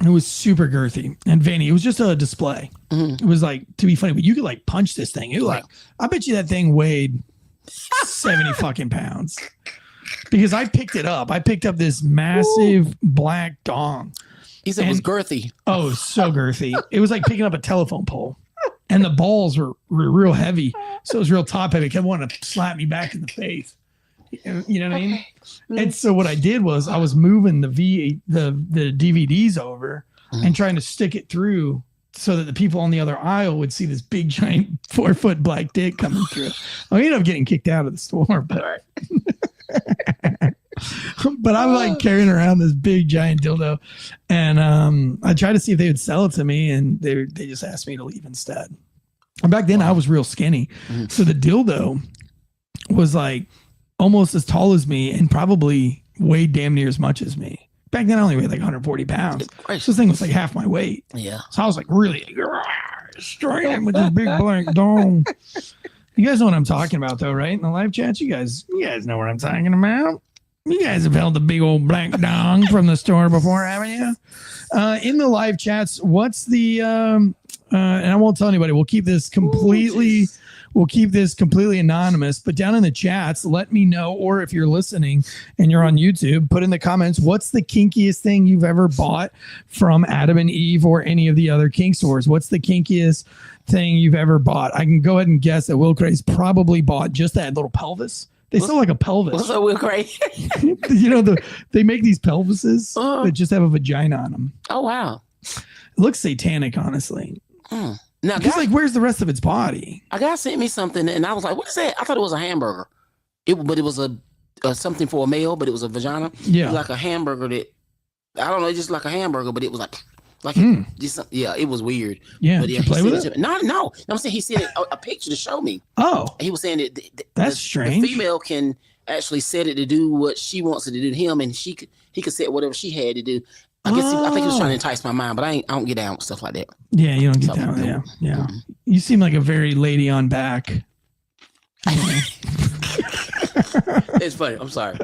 It was super girthy and veiny. It was just a display. It was like, to be funny, but you could like punch this thing. It was like, I bet you that thing weighed 70 fucking pounds because I picked it up. I picked up this massive black dong. He said it was girthy. Oh, so girthy. It was like picking up a telephone pole and the balls were real heavy. So it was real top heavy. It kept wanting to slap me back in the face. You know what I mean? And so what I did was I was moving the DVDs over and trying to stick it through so that the people on the other aisle would see this big giant 4-foot black dick coming through. I ended up getting kicked out of the store, but but I was like carrying around this big giant dildo, and I tried to see if they would sell it to me, and they just asked me to leave instead. And back then I was real skinny, so the dildo was like almost as tall as me and probably weighed damn near as much as me. Back then I only weighed like 140 pounds. This thing was like half my weight. Yeah. So I was like really straining with this big black dome. You guys know what I'm talking about though, right? In the live chats, you guys know what I'm talking about. You guys have held the big old black dong from the store before, haven't you? In the live chats, what's the and I won't tell anybody. We'll keep this completely anonymous, but down in the chats, let me know, or if you're listening and you're on YouTube, put in the comments, what's the kinkiest thing you've ever bought from Adam and Eve or any of the other kink stores? What's the kinkiest thing you've ever bought? I can go ahead and guess that Will Craze probably bought just that little pelvis. They sell like a pelvis. What's up, Will Craze? You know, they make these pelvises that just have a vagina on them. Oh, wow. It looks satanic, honestly. Now, he's like, where's the rest of its body? A guy sent me something, and I was like, "What is that?" I thought it was a hamburger. But it was a something for a male, but it was a vagina. Yeah, it was like a hamburger that I don't know, just like a hamburger, but it was like it was weird. Yeah, but yeah, did you play with it? No. I'm saying he sent a picture to show me. Oh, he was saying that that's strange. The female can actually set it to do what she wants it to do to him, and he could set whatever she had to do. I think he was trying to entice my mind, but I don't get down with stuff like that. Yeah, you don't get down with that. Yeah. Mm-hmm. You seem like a very lady on back. It's funny. I'm sorry.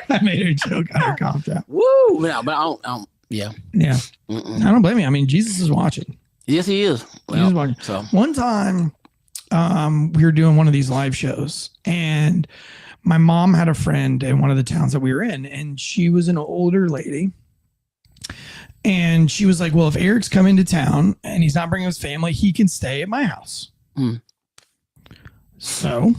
I made her joke on her cough drop. Woo! No, but I don't. Yeah. Yeah. I don't blame you. I mean, Jesus is watching. Yes, he is. Well, he's watching. So one time, we were doing one of these live shows, and my mom had a friend in one of the towns that we were in, and she was an older lady. And she was like, well, if Eric's coming to town and he's not bringing his family, he can stay at my house. So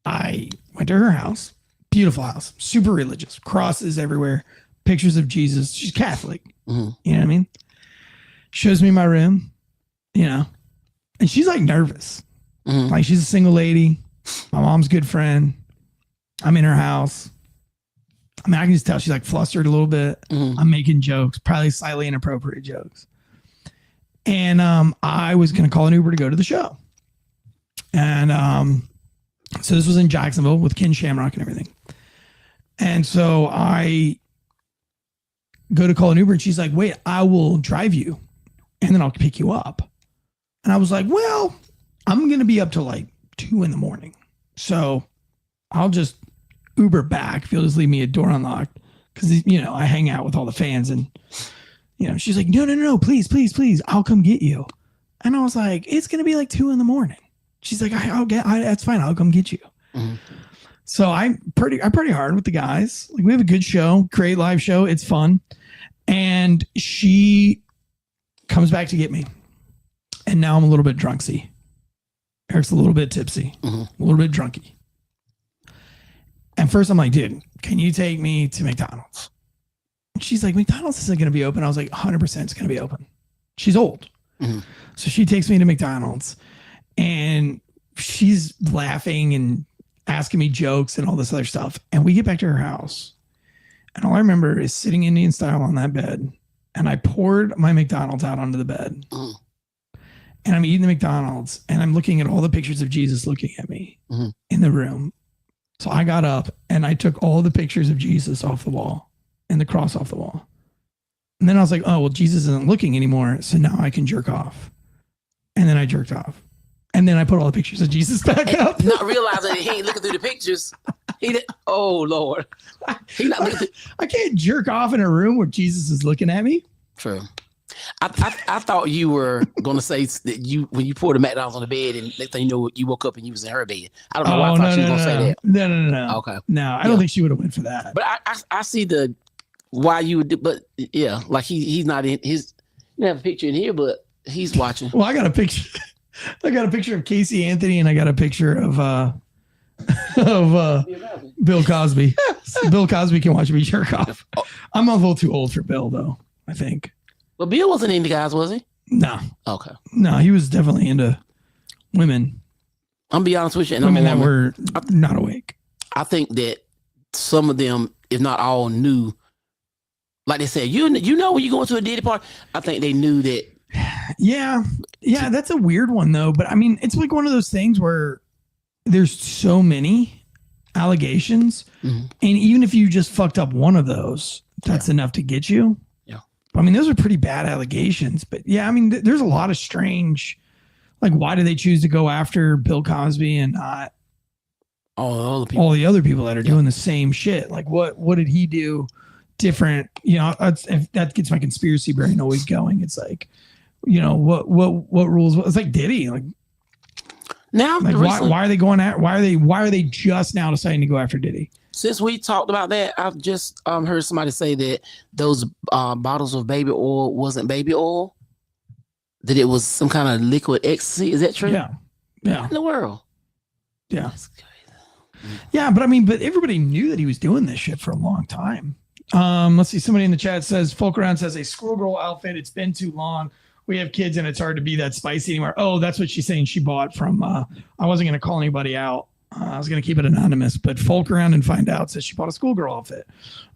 I went to her house. Beautiful house. Super religious. Crosses everywhere. Pictures of Jesus. She's Catholic. You know what I mean? Shows me my room, and she's like nervous. Like she's a single lady. My mom's a good friend. I'm in her house. I mean, I can just tell she's like flustered a little bit. I'm making jokes, probably slightly inappropriate jokes. And I was going to call an Uber to go to the show. And so this was in Jacksonville with Ken Shamrock and everything. And so I go to call an Uber and she's like, wait, I will drive you and then I'll pick you up. And I was like, well, I'm going to be up till like 2 a.m. So I'll just Uber back if you'll just leave me a door unlocked. Cause I hang out with all the fans and, she's like, no, please. I'll come get you. And I was like, it's going to be like 2 a.m. She's like, that's fine. I'll come get you. So I party hard with the guys. Like we have a good show, great live show. It's fun. And she comes back to get me. And now I'm a little bit drunksy. Eric's a little bit tipsy, a little bit drunky. And first I'm like, dude, can you take me to McDonald's? And she's like, McDonald's isn't going to be open. I was like, 100% it's going to be open. She's old. So she takes me to McDonald's and she's laughing and asking me jokes and all this other stuff. And we get back to her house. And all I remember is sitting Indian style on that bed. And I poured my McDonald's out onto the bed. And I'm eating the McDonald's and I'm looking at all the pictures of Jesus looking at me in the room. So I got up and I took all the pictures of Jesus off the wall and the cross off the wall. And then I was like, oh, well, Jesus isn't looking anymore. So now I can jerk off. And then I jerked off. And then I put all the pictures of Jesus back up. Not realizing he ain't looking through the pictures. Oh, Lord. I can't jerk off in a room where Jesus is looking at me. True. I thought you were going to say that when you poured the McDonald's on the bed and next thing you know, you woke up and you was in her bed. I don't know why I thought she was going to say that. No. Okay. No, I don't think she would have went for that. But I see why you would do, but yeah, like he's not in his, you have a picture in here, but he's watching. Well, I got a picture. I got a picture of Casey Anthony and I got a picture of Bill Cosby. Bill Cosby can watch me jerk off. I'm a little too old for Bill though, I think. Well, Bill wasn't into guys, was he? No. Okay. No, he was definitely into women. I'm be honest with you. And women that were not awake. I think that some of them, if not all, knew. Like they said, you know when you go to a Diddy party, I think they knew that. Yeah, that's a weird one though. But I mean, it's like one of those things where there's so many allegations, and even if you just fucked up one of those, that's enough to get you. Yeah. I mean, those are pretty bad allegations. But yeah, I mean, there's a lot of strange. Like, why do they choose to go after Bill Cosby and not all the other people that are doing the same shit? Like, what did he do different? If that gets my conspiracy brain always going. It's like, what rules? It's like Diddy. Like now, like why are they going at? Why are they just now deciding to go after Diddy? Since we talked about that, I've just heard somebody say that those bottles of baby oil wasn't baby oil. That it was some kind of liquid ecstasy. Is that true? Yeah. What in the world? Yeah. Yeah, but I mean, everybody knew that he was doing this shit for a long time. Let's see. Somebody in the chat says, Folk Around says, a schoolgirl outfit. It's been too long. We have kids and it's hard to be that spicy anymore. Oh, that's what she's saying. She bought from, I wasn't going to call anybody out. I was going to keep it anonymous, but Folk Around and Find Out says she bought a schoolgirl outfit.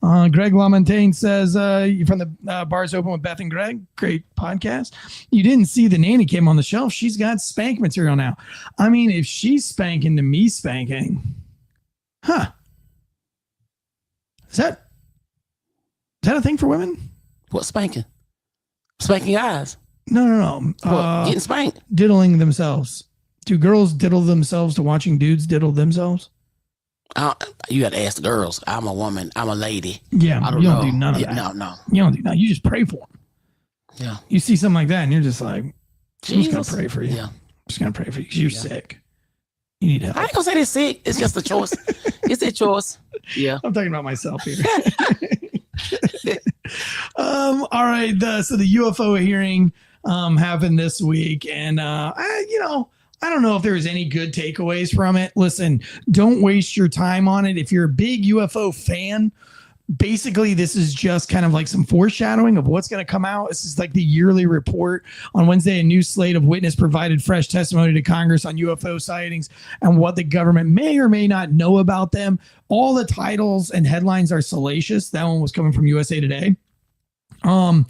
Greg LaMontagne says, you from the Bars Open with Beth and Greg. Great podcast. You didn't see the nanny came on the shelf. She's got spank material now. I mean, if she's spanking to me spanking, Is that a thing for women? What, spanking? Spanking guys? No. Getting spanked? Diddling themselves. Do girls diddle themselves to watching dudes diddle themselves? You got to ask the girls. I'm a woman. I'm a lady. Yeah, I don't you know. don't do none of that. No. You don't do that. You just pray for them. Yeah. You see something like that and you're just like, I'm just going to pray for you. Yeah. I'm just going to pray for you because you're sick. You need help. I ain't going to say they're sick. It's just a choice. It's a choice. Yeah. I'm talking about myself here. All right. So the UFO hearing happened this week, and I don't know if there was any good takeaways from it. Listen, don't waste your time on it. If you're a big UFO fan, basically this is just kind of like some foreshadowing of what's going to come out. This is like the yearly report. On Wednesday, a new slate of witness provided fresh testimony to Congress on UFO sightings and what the government may or may not know about them. All the titles and headlines are salacious. That one was coming from USA Today. I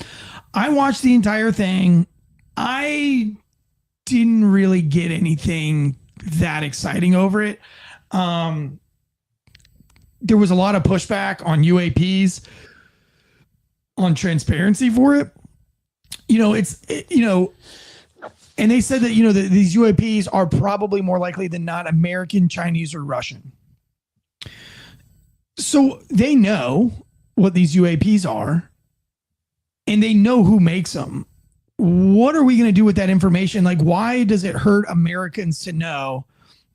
watched the entire thing. I didn't really get anything that exciting over it. There was a lot of pushback on UAPs, on transparency for it. And they said that, these UAPs are probably more likely than not American, Chinese, or Russian. So they know what these UAPs are, and they know who makes them. What are we going to do with that information? Like, why does it hurt Americans to know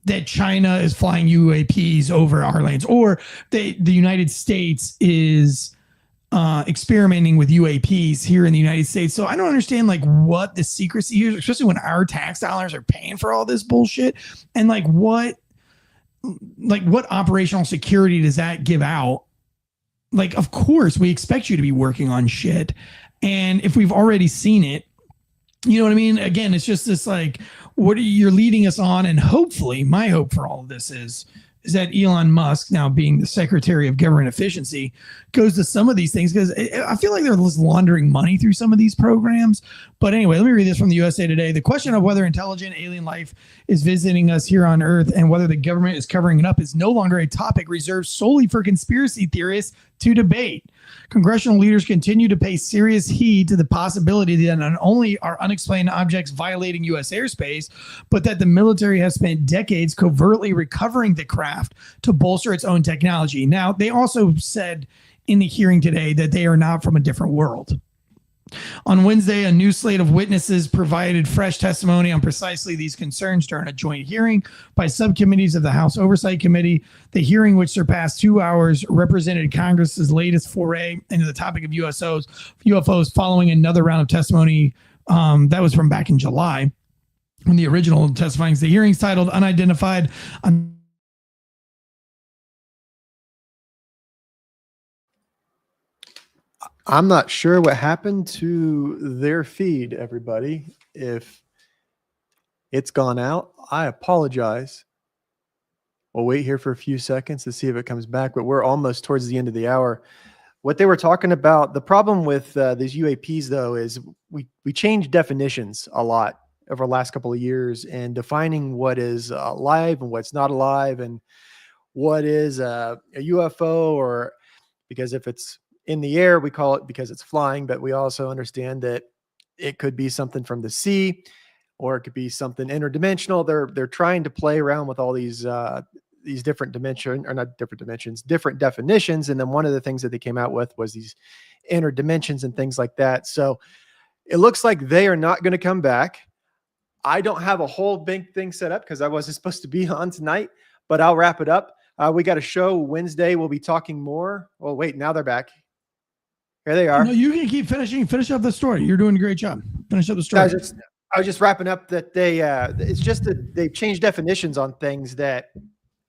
that China is flying UAPs over our lands, or the United States is experimenting with UAPs here in the United States? So I don't understand like what the secrecy is, especially when our tax dollars are paying for all this bullshit. And what operational security does that give out? Like, of course we expect you to be working on shit. And if we've already seen it, you know what I mean? Again, it's just this like, what are you're leading us on? And hopefully my hope for all of this is that Elon Musk, now being the Secretary of Government Efficiency, goes to some of these things, because I feel like they're just laundering money through some of these programs. But anyway, let me read this from the USA Today. The question of whether intelligent alien life is visiting us here on Earth and whether the government is covering it up is no longer a topic reserved solely for conspiracy theorists to debate. Congressional leaders continue to pay serious heed to the possibility that not only are unexplained objects violating U.S. airspace, but that the military has spent decades covertly recovering the craft to bolster its own technology. Now, they also said in the hearing today that they are not from a different world. On Wednesday, a new slate of witnesses provided fresh testimony on precisely these concerns during a joint hearing by subcommittees of the House Oversight Committee. The hearing, which surpassed 2 hours, represented Congress's latest foray into the topic of UFOs following another round of testimony that was from back in July. When the original testifying, the hearings titled Unidentified. I'm not sure what happened to their feed, everybody. If it's gone out, I apologize. We'll wait here for a few seconds to see if it comes back, but we're almost towards the end of the hour. What they were talking about, the problem with these UAPs, though, is we changed definitions a lot over the last couple of years, and defining what is alive and what's not alive, and what is a UFO, or because if it's in the air, we call it because it's flying, but we also understand that it could be something from the sea, or it could be something interdimensional. They're trying to play around with all these different different definitions. And then one of the things that they came out with was these interdimensions and things like that. So it looks like they are not going to come back. I don't have a whole big thing set up because I wasn't supposed to be on tonight, but I'll wrap it up. We got a show Wednesday. We'll be talking more. Oh, wait, now they're back. Here they are. No, you can keep finish up the story. You're doing a great job. Finish up the story. I was just wrapping up that it's just that they've changed definitions on things that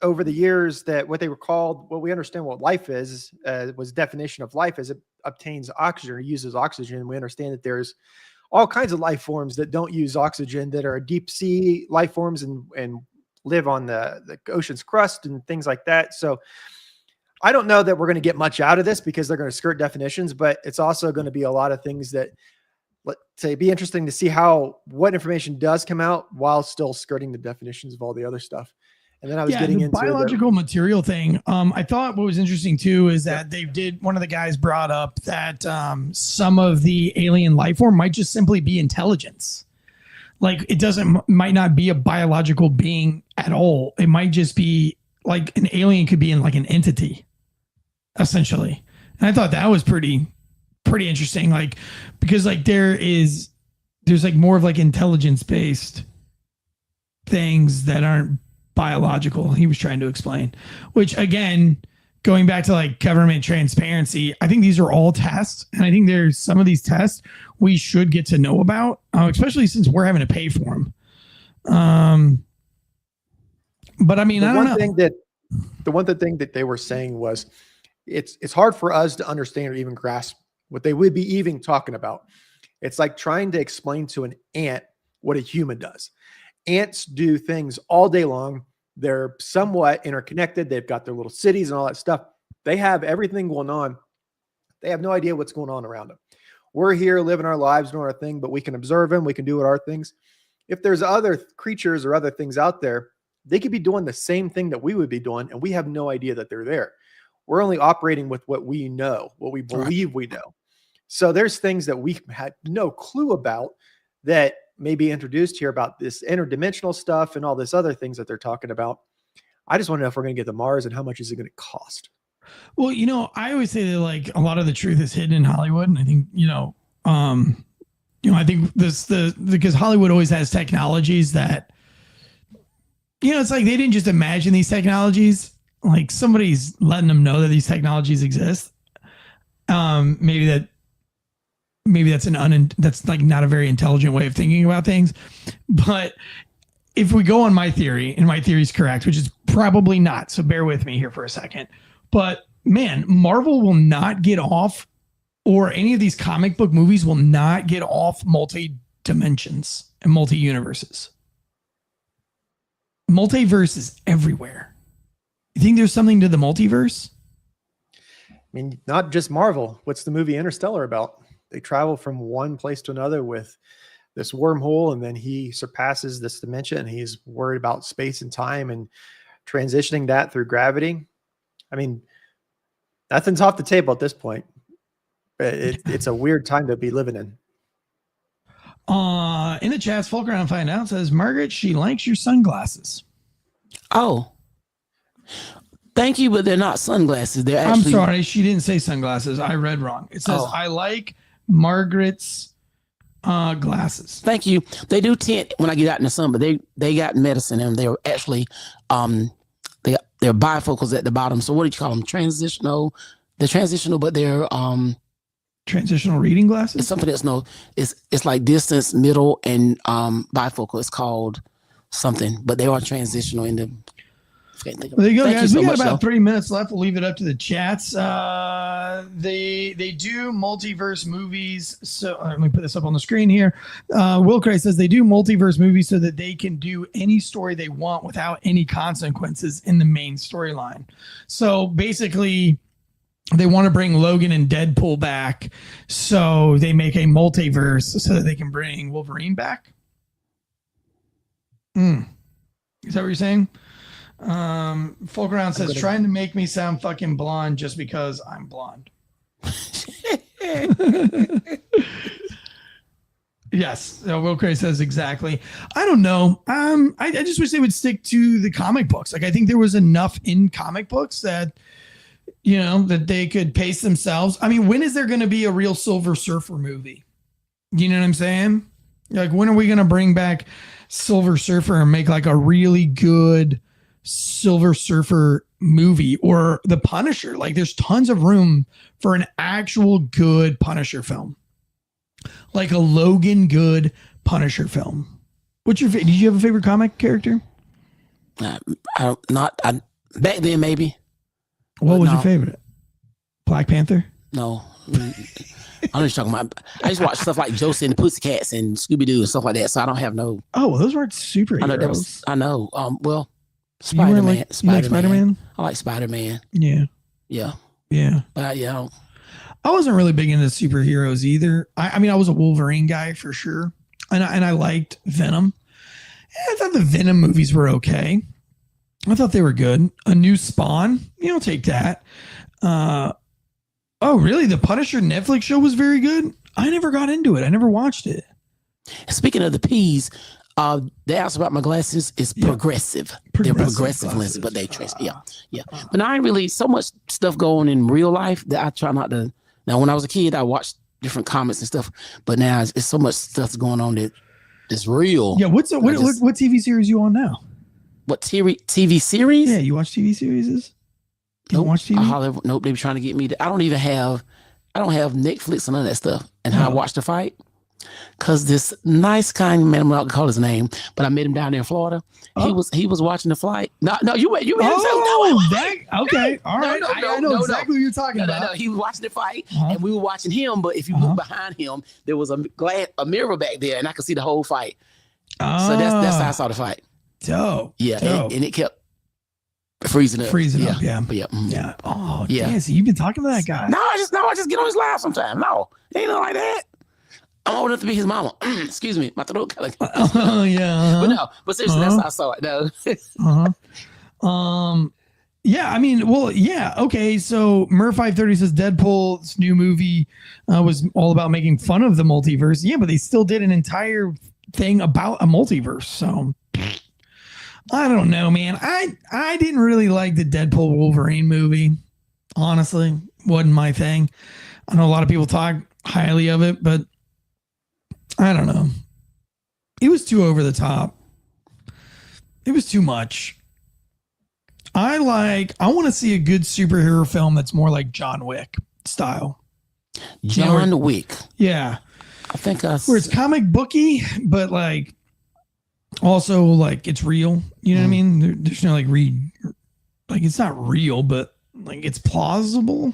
over the years, that what they were called, what we understand what life is, was definition of life as it obtains oxygen or uses oxygen. And we understand that there's all kinds of life forms that don't use oxygen, that are deep sea life forms and live on the ocean's crust and things like that. So I don't know that we're going to get much out of this because they're going to skirt definitions, but it's also going to be a lot of things that, let's say, be interesting to see what information does come out while still skirting the definitions of all the other stuff. And then I was getting into the biological material thing. I thought what was interesting too is that one of the guys brought up that some of the alien life form might just simply be intelligence. Like might not be a biological being at all. It might just be like an alien could be in like an entity, essentially. And I thought that was pretty interesting. Like, because like there's like more of like intelligence based things that aren't biological. He was trying to explain, which again going back to like government transparency, I think these are all tests. And I think there's some of these tests we should get to know about, especially since we're having to pay for them. But I mean, I don't know. The one thing that they were saying was it's hard for us to understand or even grasp what they would be even talking about. It's like trying to explain to an ant what a human does. Ants do things all day long. They're somewhat interconnected. They've got their little cities and all that stuff. They have everything going on. They have no idea what's going on around them. We're here living our lives, doing our thing, but we can observe them. We can do our things. If there's other creatures or other things out there, they could be doing the same thing that we would be doing, and we have no idea that they're there. We're only operating with what we know, what we believe we know. So there's things that we had no clue about that may be introduced here about this interdimensional stuff and all this other things that they're talking about. I just want to know if we're going to get to Mars and how much is it going to cost? Well, I always say that like a lot of the truth is hidden in Hollywood. And I think, I think because Hollywood always has technologies that, it's like they didn't just imagine these technologies. Like somebody's letting them know that these technologies exist. Maybe that's that's like not a very intelligent way of thinking about things. But if we go on my theory, and my theory is correct, which is probably not, so bear with me here for a second. But man, Marvel will not get off, or any of these comic book movies will not get off multi-dimensions and multi-universes. Multiverse is everywhere. You think there's something to the multiverse? I mean, not just Marvel. What's the movie Interstellar about? They travel from one place to another with this wormhole, and then he surpasses this dimension, and he's worried about space and time and transitioning that through gravity. I mean, nothing's off the table at this point. It's a weird time to be living in. In the chats, Folk Around Find Out says, Margaret, she likes your sunglasses. Oh. Thank you, but they're not sunglasses. They're actually... I'm sorry, she didn't say sunglasses. I read wrong. It says, I like Margaret's glasses. Thank you. They do tint when I get out in the sun, but they got medicine in them. They're actually they're bifocals at the bottom. So what do you call them? Transitional. They're transitional, but they're transitional reading glasses. It's something that's it's like distance, middle, and bifocal. It's called something, but they are transitional in the. Well, there you go, guys. We got about 3 minutes left. We'll leave it up to the chats. They do multiverse movies. So let me put this up on the screen here. Will Cray says they do multiverse movies so that they can do any story they want without any consequences in the main storyline. So basically, they want to bring Logan and Deadpool back, so they make a multiverse so that they can bring Wolverine back. Is that what you're saying? Folk Around says trying to make me sound fucking blonde just because I'm blonde. Yes, Will Cray says exactly. I don't know. I just wish they would stick to the comic books. Like I think there was enough in comic books that that they could pace themselves. I mean, when is there going to be a real Silver Surfer movie? You know what I'm saying? Like when are we going to bring back Silver Surfer and make like a really good Silver Surfer movie, or the Punisher? Like there's tons of room for an actual good Punisher film, like a Logan good Punisher film. What's your did you have a favorite comic character? Back then maybe. What was your favorite? Black Panther? No. I'm just talking about. I just watch stuff like Josie and the Pussycats and Scooby Doo and stuff like that. So I don't have no. Oh, well, those weren't superheroes. I know. Well, Spider-Man. Like Spider-Man. I like Spider-Man. Yeah. But yeah. I wasn't really big into superheroes either. I mean, I was a Wolverine guy for sure, and I liked Venom. I thought the Venom movies were okay. I thought they were good. A new Spawn, take that. Oh, really? The Punisher Netflix show was very good. I never got into it. I never watched it. Speaking of the P's, they asked about my glasses. It's progressive. They're progressive lenses, but they trace. Yeah. But I ain't really so much stuff going in real life that I try not to. Now, when I was a kid, I watched different comics and stuff, but now it's so much stuff going on that it's real. Yeah. What TV series you on now? What TV series? Yeah, you watch TV series? You don't watch TV? Nope. They were trying to get me. I don't have Netflix and none of that stuff. And how I watched the fight, because this nice kind man, I'm not gonna call his name, but I met him down there in Florida. He was watching the fight. No, you met him. Okay, all right. I know exactly what you're talking about. No, he was watching the fight, and we were watching him. But if you look behind him, there was a mirror back there, and I could see the whole fight. So that's how I saw the fight. Dope. Yeah, dope. And it kept freezing up. Yeah. But yeah. Yeah. Oh, yeah. Damn, so you've been talking to that guy? No, I just get on his live sometime. No, it ain't nothing like that. I'm old enough to be his mama. Excuse me, my throat kind of. Oh yeah. But seriously, that's how I saw it. No. Yeah, I mean, well, yeah, okay. So Mur530 says Deadpool's new movie was all about making fun of the multiverse. Yeah, but they still did an entire thing about a multiverse. So I don't know, man. I didn't really like the Deadpool Wolverine movie. Honestly, wasn't my thing. I know a lot of people talk highly of it, but I don't know. It was too over the top. It was too much. I want to see a good superhero film that's more like John Wick style. John Wick. Yeah. I think where it's comic booky, but like also like it's real. You know what I mean? There's no like it's not real, but like it's plausible.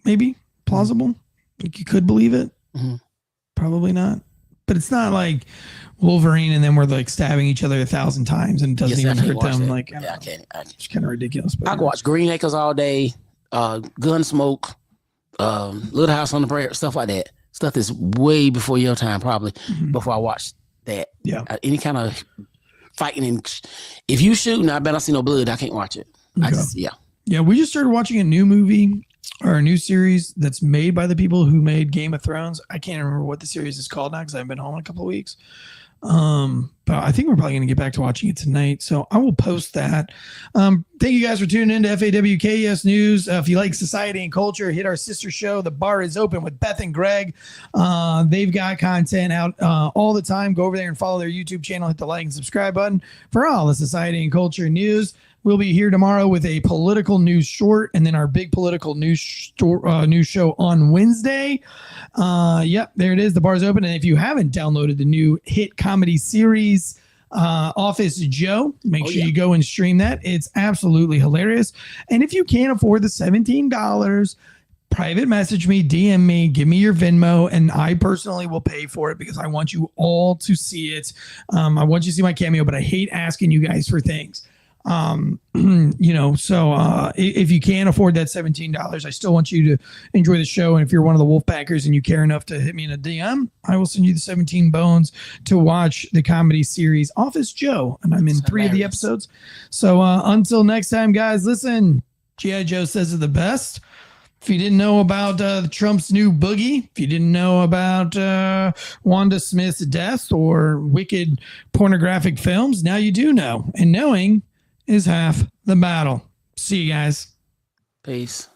Maybe plausible. Like you could believe it. Probably not. But it's not like Wolverine and then we're like stabbing each other 1,000 times and it doesn't even hurt them. That. Like, I can't. It's kind of ridiculous. But I can watch Green Acres all day, Gunsmoke, Little House on the Prairie, stuff like that. Stuff that's way before your time, probably before I watched that. Yeah. Any kind of fighting. And if you shoot, I bet I see no blood. I can't watch it. Okay. Yeah. Yeah. We just started watching a new movie or a new series that's made by the people who made Game of Thrones. I can't remember what the series is called now because I've been home in a couple of weeks. But I think we're probably going to get back to watching it tonight. So I will post that. Thank you guys for tuning in to FAWKS News. If you like society and culture, hit our sister show, The Bar is Open with Beth and Greg. They've got content out all the time. Go over there and follow their YouTube channel. Hit the like and subscribe button for all the society and culture news. We'll be here tomorrow with a political news short and then our big political news show on Wednesday. Yep, there it is. The Bar's Open. And if you haven't downloaded the new hit comedy series, Office Joe, make sure you go and stream that. It's absolutely hilarious. And if you can't afford the $17, private message me, DM me, give me your Venmo, and I personally will pay for it because I want you all to see it. I want you to see my cameo, but I hate asking you guys for things. If you can't afford that $17, I still want you to enjoy the show. And if you're one of the Wolfpackers and you care enough to hit me in a DM, I will send you the 17 bones to watch the comedy series Office Joe. And I'm in 3 of the episodes. So until next time, guys, listen, G.I. Joe says it the best. If you didn't know about Trump's new boogie, if you didn't know about Wanda Smith's death or wicked pornographic films, now you do know. And knowing is half the battle. See you guys. Peace.